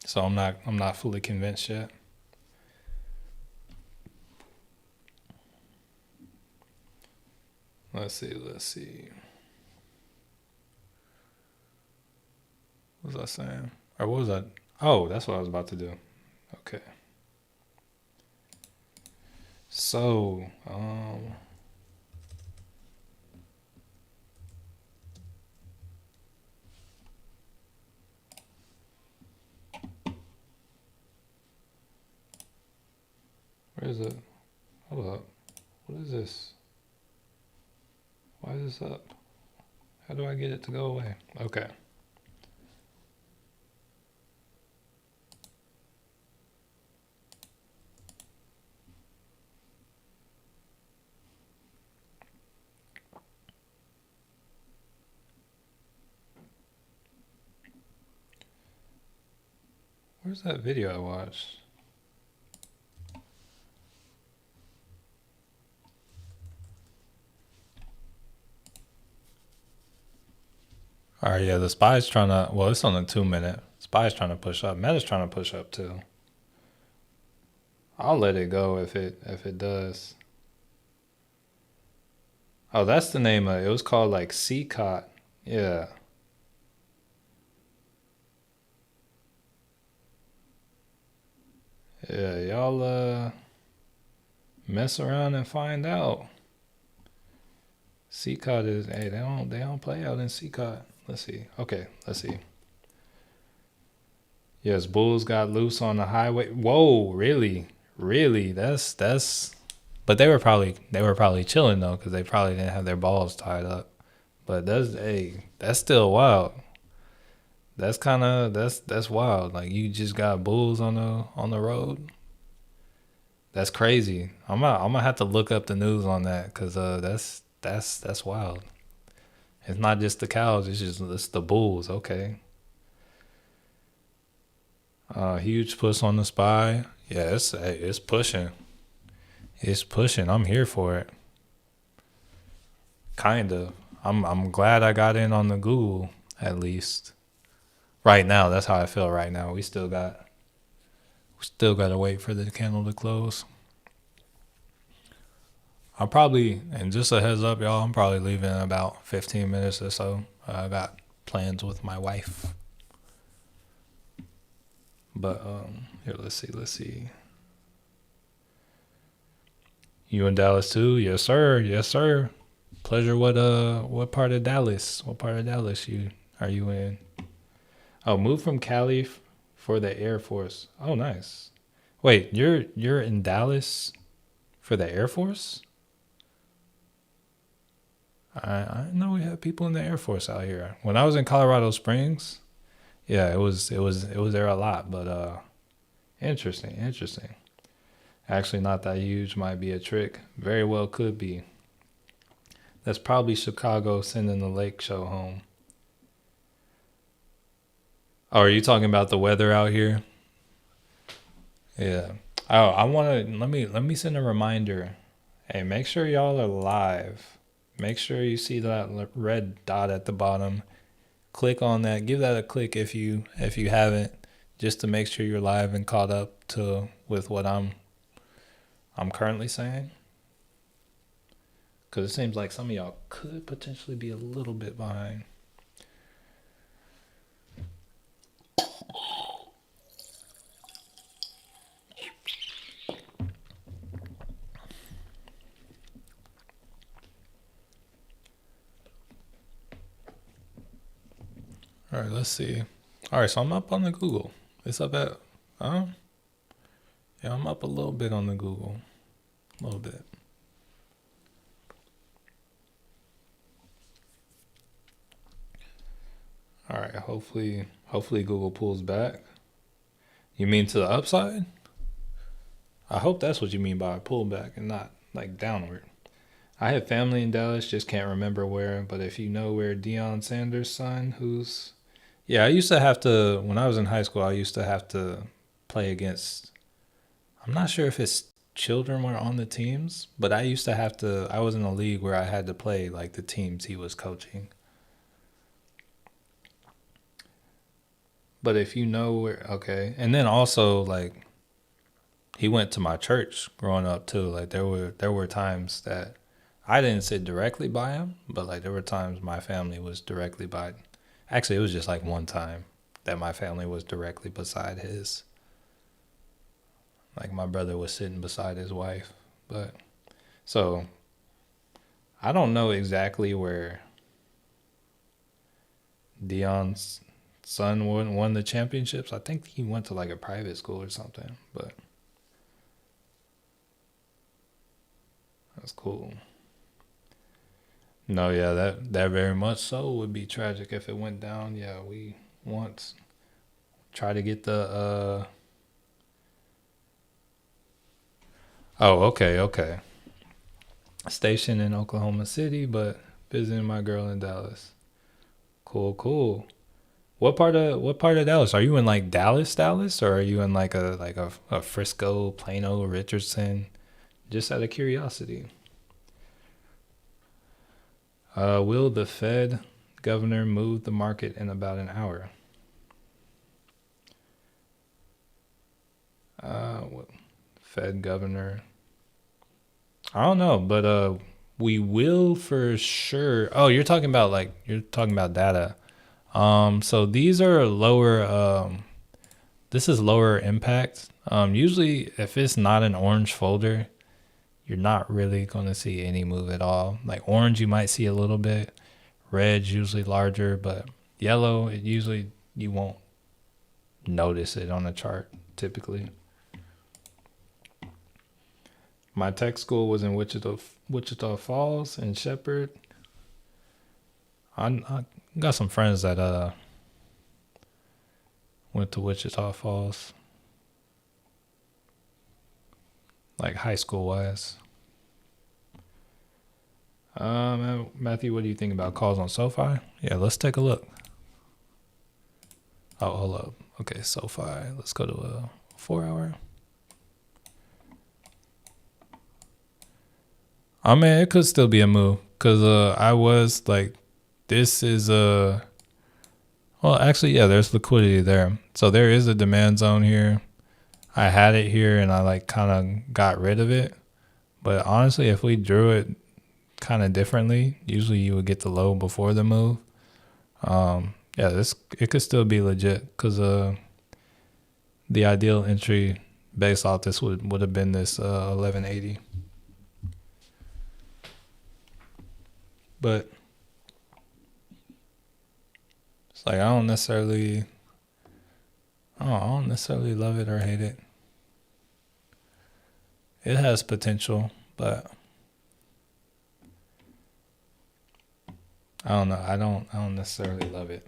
So I'm not fully convinced yet. Let's see. What was I saying? Or what was I? Oh, that's what I was about to do. Okay. So, where is it? Hold up. What is this? Why is this up? How do I get it to go away? Okay. Where's that video I watched? All right, yeah, the SPY's trying to, well, it's on the 2 minute. SPY's trying to push up. Meta's trying to push up too. I'll let it go if it does. Oh, that's the name of it. It was called like CCOT. Yeah. Yeah, y'all mess around and find out. CCOT is, hey, they don't play out in CCOT. Let's see. Okay, let's see. Yes, bulls got loose on the highway. Whoa, really? Really? That's but they were probably chilling though cuz they probably didn't have their balls tied up. But that's still wild. That's wild. Like you just got bulls on the road. That's crazy. I'm gonna have to look up the news on that cuz that's wild. It's not just the cows, it's the bulls. Okay. Huge push on the spy. Yeah, it's pushing. It's pushing. I'm here for it. Kind of. I'm glad I got in on the Google at least. Right now, that's how I feel right now. We still got to wait for the candle to close. I'll probably, and just a heads up, y'all, I'm probably leaving in about 15 minutes or so. I got plans with my wife. But here, let's see. You in Dallas too? Yes, sir. Yes, sir. Pleasure. What part of Dallas? What part of Dallas are you in? Oh, moved from Cali for the Air Force. Oh, nice. Wait, you're in Dallas for the Air Force? I know we have people in the Air Force out here. When I was in Colorado Springs, yeah, it was there a lot, but interesting. Actually not that huge, might be a trick. Very well could be. That's probably Chicago sending the Lake Show home. Oh, are you talking about the weather out here? Yeah. Oh, I want to let me send a reminder. Hey, make sure y'all are live. Make sure you see that red dot at the bottom. Click on that. Give that a click if you haven't, just to make sure you're live and caught up to with what I'm currently saying. Because it seems like some of y'all could potentially be a little bit behind. All right, let's see. All right, so I'm up on the Google. It's up at, uh, yeah, I'm up a little bit on the Google. A little bit. All right, hopefully Google pulls back. You mean to the upside? I hope that's what you mean by pullback and not like downward. I have family in Dallas, just can't remember where. But if you know where Deion Sanders' son, who's, yeah, I used to have to, when I was in high school, I used to have to play against, I'm not sure if his children were on the teams, but I used to have to, I was in a league where I had to play like the teams he was coaching. But if you know where, okay. And then also, like, he went to my church growing up too. Like there were times that I didn't sit directly by him, but like there were times my family was directly by. Actually, it was just like one time that my family was directly beside his. Like my brother was sitting beside his wife, but so I don't know exactly where Dion's son won the championships. I think he went to like a private school or something, but that's cool. No, yeah, that very much so would be tragic if it went down. Yeah, we once try to get the oh, okay. Station in Oklahoma City, but visiting my girl in Dallas. Cool. What part of Dallas? Are you in like Dallas, or are you in like a Frisco, Plano, Richardson? Just out of curiosity. Will the Fed governor move the market in about an hour? What, Fed governor. I don't know, but we will for sure. Oh, you're talking about data. So these are lower. This is lower impact. Usually, if it's not an orange folder, you're not really going to see any move at all. Like orange, you might see a little bit. Red's usually larger, but yellow, it usually you won't notice it on the chart typically. My tech school was in Wichita Falls and Shepherd. I got some friends that went to Wichita Falls, like high school wise. Matthew, what do you think about calls on SoFi? Yeah, let's take a look. Oh, hold up. Okay, SoFi. Let's go to a 4 hour. I mean, it could still be a move because I was like, this is a. Well, actually, yeah, there's liquidity there. So there is a demand zone here. I had it here and I like kind of got rid of it. But honestly, if we drew it kind of differently, usually you would get the low before the move. Yeah, it could still be legit because the ideal entry based off this would have been this 1180. But it's like I don't necessarily love it or hate it. It has potential, but I don't know. I don't necessarily love it.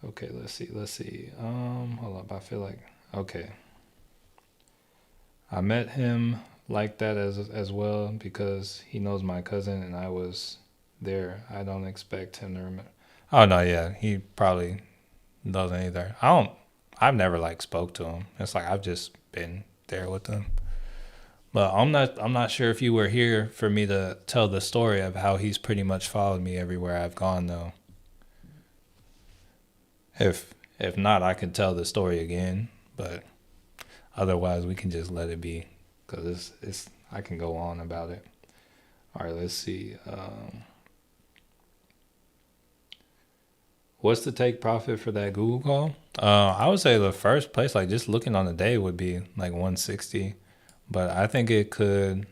Okay, let's see. Hold up. I feel like okay. I met him like that as well because he knows my cousin and I was there. I don't expect him to remember. Oh no, yeah, he probably doesn't either. I've never like spoke to him. It's like I've just been there with him. But I'm not sure if you were here for me to tell the story of how he's pretty much followed me everywhere I've gone though. If not, I could tell the story again, but otherwise we can just let it be because it's I can go on about it. All right, let's see. What's the take profit for that Google call? I would say the first place, like just looking on the day, would be like 160, but I think it could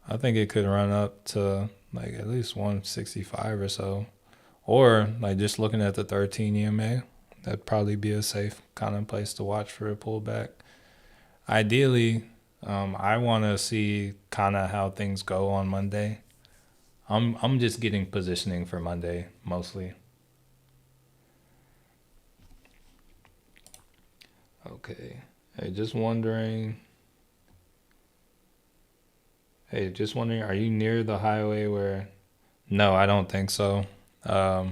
run up to like at least 165 or so, or like just looking at the 13 EMA, that'd probably be a safe kind of place to watch for a pullback. Ideally, I want to see kind of how things go on Monday. I'm just getting positioning for Monday mostly. Okay. Hey, just wondering. Are you near the highway where? No, I don't think so. Nah,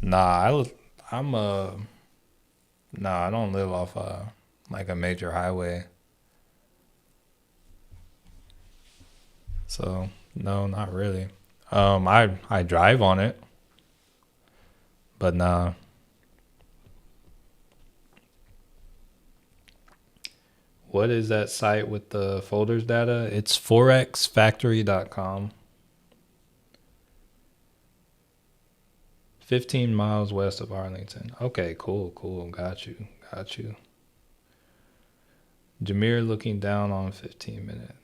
I'm nah, I don't live off like a major highway. So no, not really. I drive on it, but nah. What is that site with the folders data? It's forexfactory.com. 15 miles west of Arlington. Okay, cool. Got you. Jameer looking down on 15 minute.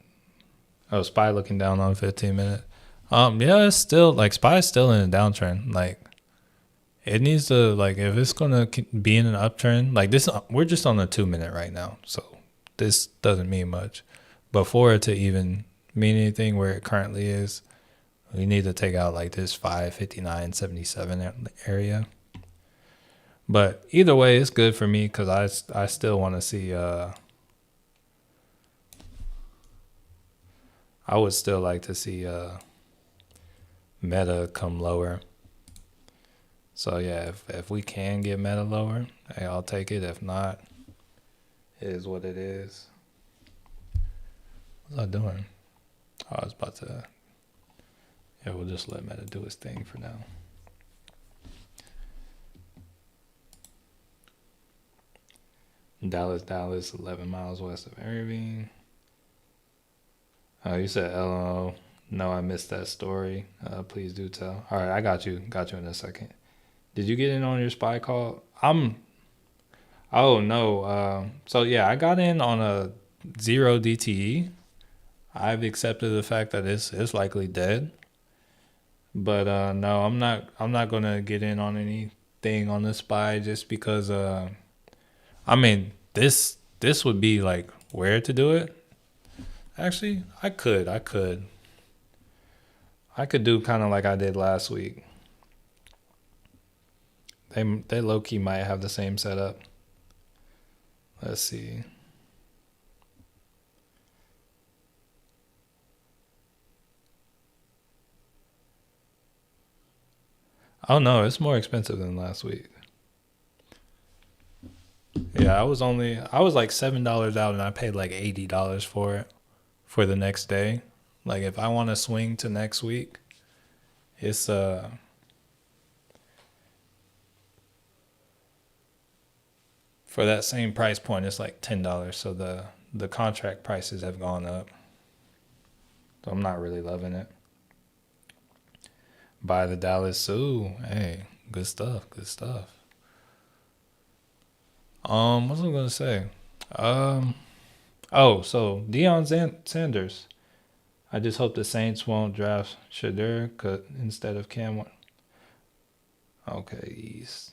Oh, SPY looking down on 15 minute. Yeah, it's still like SPY is still in a downtrend. Like it needs to like if it's gonna be in an uptrend like this. We're just on a 2 minute right now, so this doesn't mean much. But for it to even mean anything where it currently is, we need to take out like this 559.77 area. But either way, it's good for me because I still want to see. I would still like to see Meta come lower. So yeah, if we can get Meta lower, hey, I'll take it. If not, it is what it is. What's I doing? Oh, I was about to. Yeah, we'll just let Meta do his thing for now. Dallas, 11 miles west of Irving. Oh, you said LO. No, I missed that story. Please do tell. All right, I got you. Got you in a second. Did you get in on your SPY call? Oh no. So yeah, I got in on a 0 DTE. I've accepted the fact that it's likely dead. But no, I'm not gonna get in on anything on the spy just because I mean this would be like where to do it. Actually, I could do kind of like I did last week. They low key might have the same setup. Let's see. Oh no, it's more expensive than last week. Yeah, I was like $7 out and I paid like $80 for it for the next day. Like if I want to swing to next week, it's for that same price point, it's like $10. So the contract prices have gone up. So I'm not really loving it. Buy the Dallas Sioux. Hey, good stuff. Good stuff. What was I gonna say? Um, so Sanders. I just hope the Saints won't draft Shadur instead of Cam. Okay, East.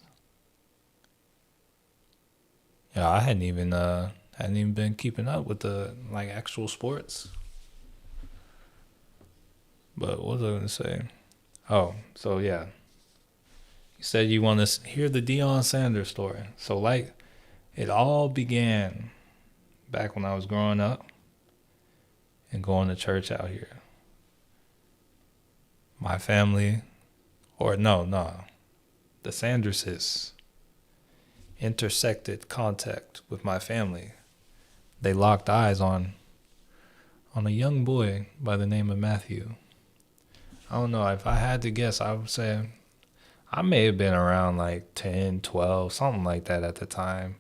Yeah, I hadn't even been keeping up with the like actual sports. But what was I gonna say? Oh, so yeah, you said you want to hear the Deion Sanders story. So like, it all began back when I was growing up and going to church out here. My family, or no, the Sanderses intersected contact with my family. They locked eyes on a young boy by the name of Matthew. I don't know, if I had to guess, I would say I may have been around like 10, 12, something like that at the time.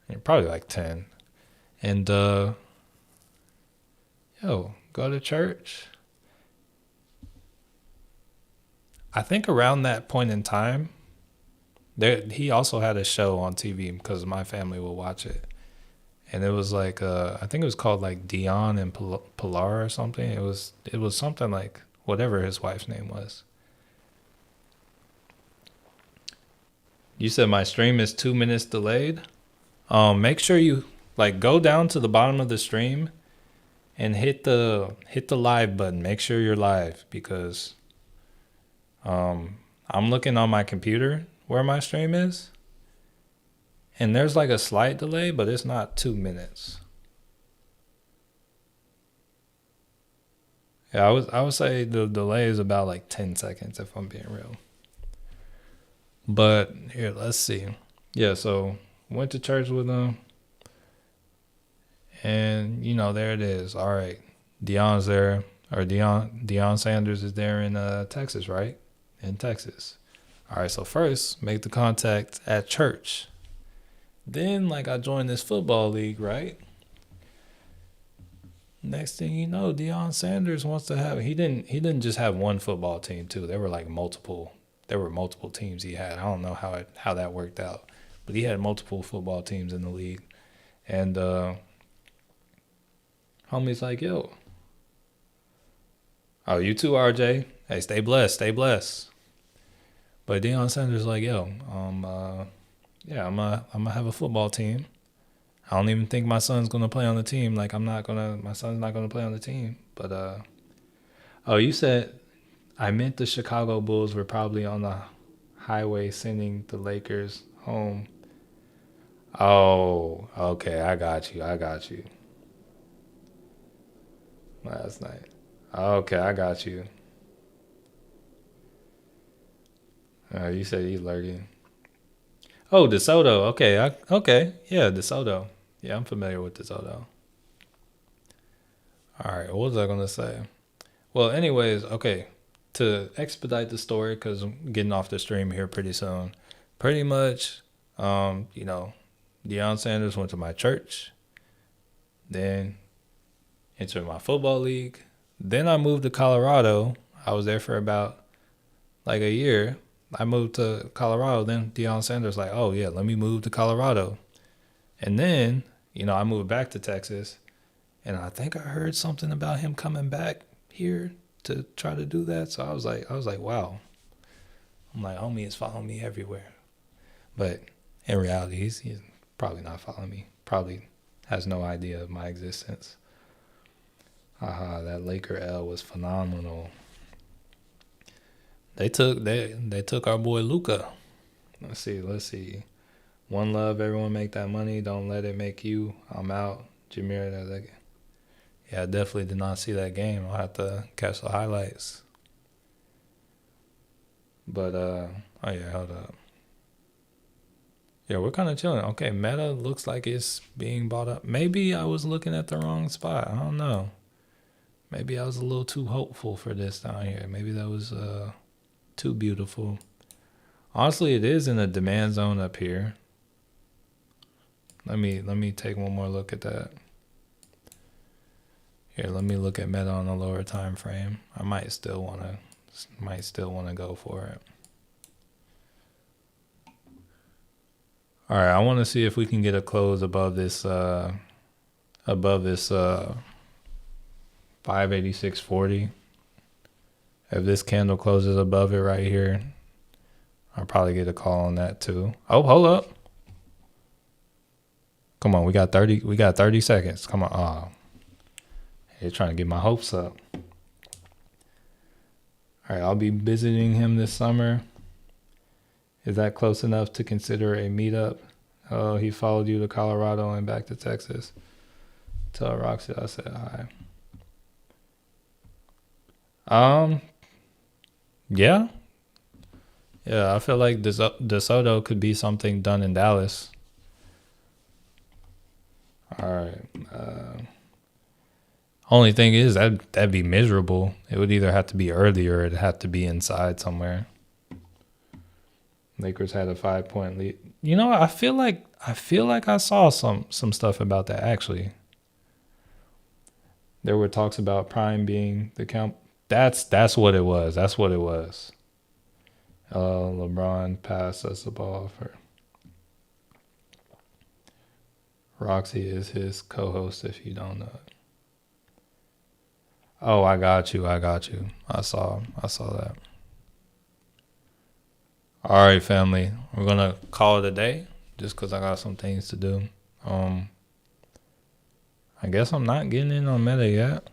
And probably like 10. And go to church. I think around that point in time, he also had a show on TV because my family will watch it. And it was like I think it was called like Dion and Pilar or something. It was something like whatever his wife's name was. You said my stream is 2 minutes delayed. Make sure you like go down to the bottom of the stream and hit the live button. Make sure you're live because I'm looking on my computer where my stream is, and there's like a slight delay, but it's not 2 minutes. Yeah, I would say the delay is about like 10 seconds if I'm being real. But here, let's see. Yeah, so went to church with them, and there it is. All right, Dion's there, or Dion Sanders is there in Texas, right? In Texas. All right, so first make the contact at church. Then like I joined this football league, right? Next thing you know, Deion Sanders wants to have he didn't just have one football team too. There were multiple teams he had. I don't know how that worked out. But he had multiple football teams in the league. And homie's like, yo, oh, you too, RJ. Hey, stay blessed, stay blessed. But Deion Sanders like, yo, yeah, I'm gonna have a football team. I don't even think my son's gonna play on the team. Like my son's not gonna play on the team. But oh, you said I meant the Chicago Bulls were probably on the highway sending the Lakers home. Oh, okay, I got you. I got you. Last night. Okay, I got you. You said you lurking. Oh, DeSoto. Okay, okay, yeah, DeSoto. Yeah, I'm familiar with DeSoto. All right, what was I gonna say? Well, anyways, okay. To expedite the story, because I'm getting off the stream here pretty soon. Pretty much, Deion Sanders went to my church, then entered my football league. Then I moved to Colorado. I was there for about like a year. I moved to Colorado. Then Deion Sanders like, oh yeah, let me move to Colorado. And then, I moved back to Texas. And I think I heard something about him coming back here to try to do that. So I was like, wow. I'm like, homie is following me everywhere. But in reality, he's probably not following me. Probably has no idea of my existence. Haha, that Laker L was phenomenal. They took our boy Luca. Let's see. One love, everyone make that money. Don't let it make you. I'm out. Jameer, yeah, I definitely did not see that game. I'll have to catch the highlights. But oh yeah, hold up. Yeah, we're kind of chilling. Okay, Meta looks like it's being bought up. Maybe I was looking at the wrong spot. I don't know. Maybe I was a little too hopeful for this down here. Maybe that was too beautiful. Honestly, it is in a demand zone up here. Let me take one more look at that. Here, let me look at Meta on a lower time frame. I might still wanna go for it. All right, I want to see if we can get a close above this 586.40. If this candle closes above it right here, I'll probably get a call on that too. Oh, hold up. Come on, we got 30 seconds. Come on. Oh. They're trying to get my hopes up. All right, I'll be visiting him this summer. Is that close enough to consider a meetup? Oh, he followed you to Colorado and back to Texas. Tell Roxy I said hi. Yeah. Yeah, I feel like DeSoto could be something done in Dallas. All right. Only thing is that'd be miserable. It would either have to be early or it'd have to be inside somewhere. Lakers had a 5-point lead. You know, I feel like I saw some stuff about that actually. There were talks about Prime being the count. That's what it was. That's what it was. LeBron passed us the ball for. Roxy is his co-host if you don't know it. Oh, I got you. I saw that. All right, family. We're gonna call it a day just because I got some things to do. I guess I'm not getting in on Meta yet.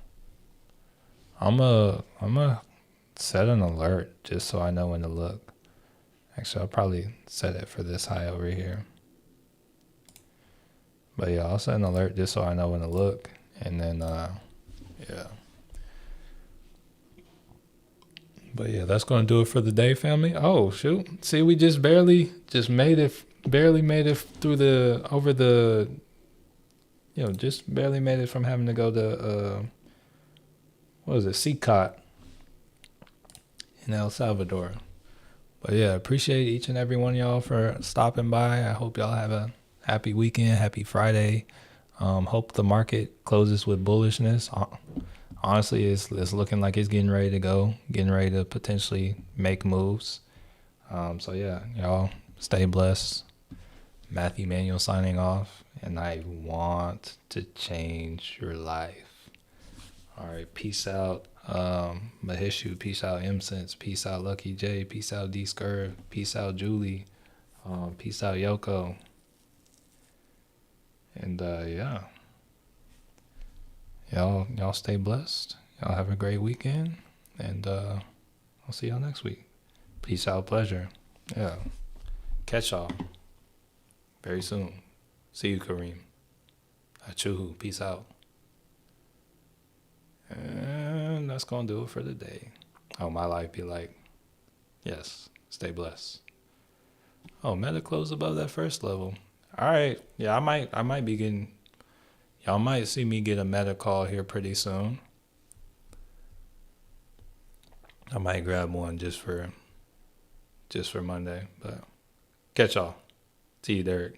I'm a set an alert just so I know when to look. Actually, I'll probably set it for this high over here. But yeah, I'll set an alert just so I know when to look. And then, yeah. But yeah, that's going to do it for the day, family. Oh, shoot. See, we just barely made it through just barely made it from having to go to, CCOT in El Salvador. But yeah, appreciate each and every one of y'all for stopping by. I hope y'all have a happy weekend, happy Friday. Hope the market closes with bullishness. Honestly, it's looking like it's getting ready to go, getting ready to potentially make moves. So yeah, y'all stay blessed. Matthew Manuel signing off, and I want to change your life. All right, peace out. Mahishu, peace out M-Sense, peace out Lucky J, peace out D Scurv, peace out Julie, peace out Yoko. And yeah. Y'all stay blessed. Y'all have a great weekend. And I'll see y'all next week. Peace out, pleasure. Yeah. Catch y'all very soon. See you, Kareem. Achuhu. Peace out. And that's going to do it for the day. Oh, my life be like, yes, stay blessed. Oh, Meta closed above that first level. All right. Yeah, I might be getting, y'all might see me get a Meta call here pretty soon. I might grab one just for Monday, but catch y'all. See you, Derek.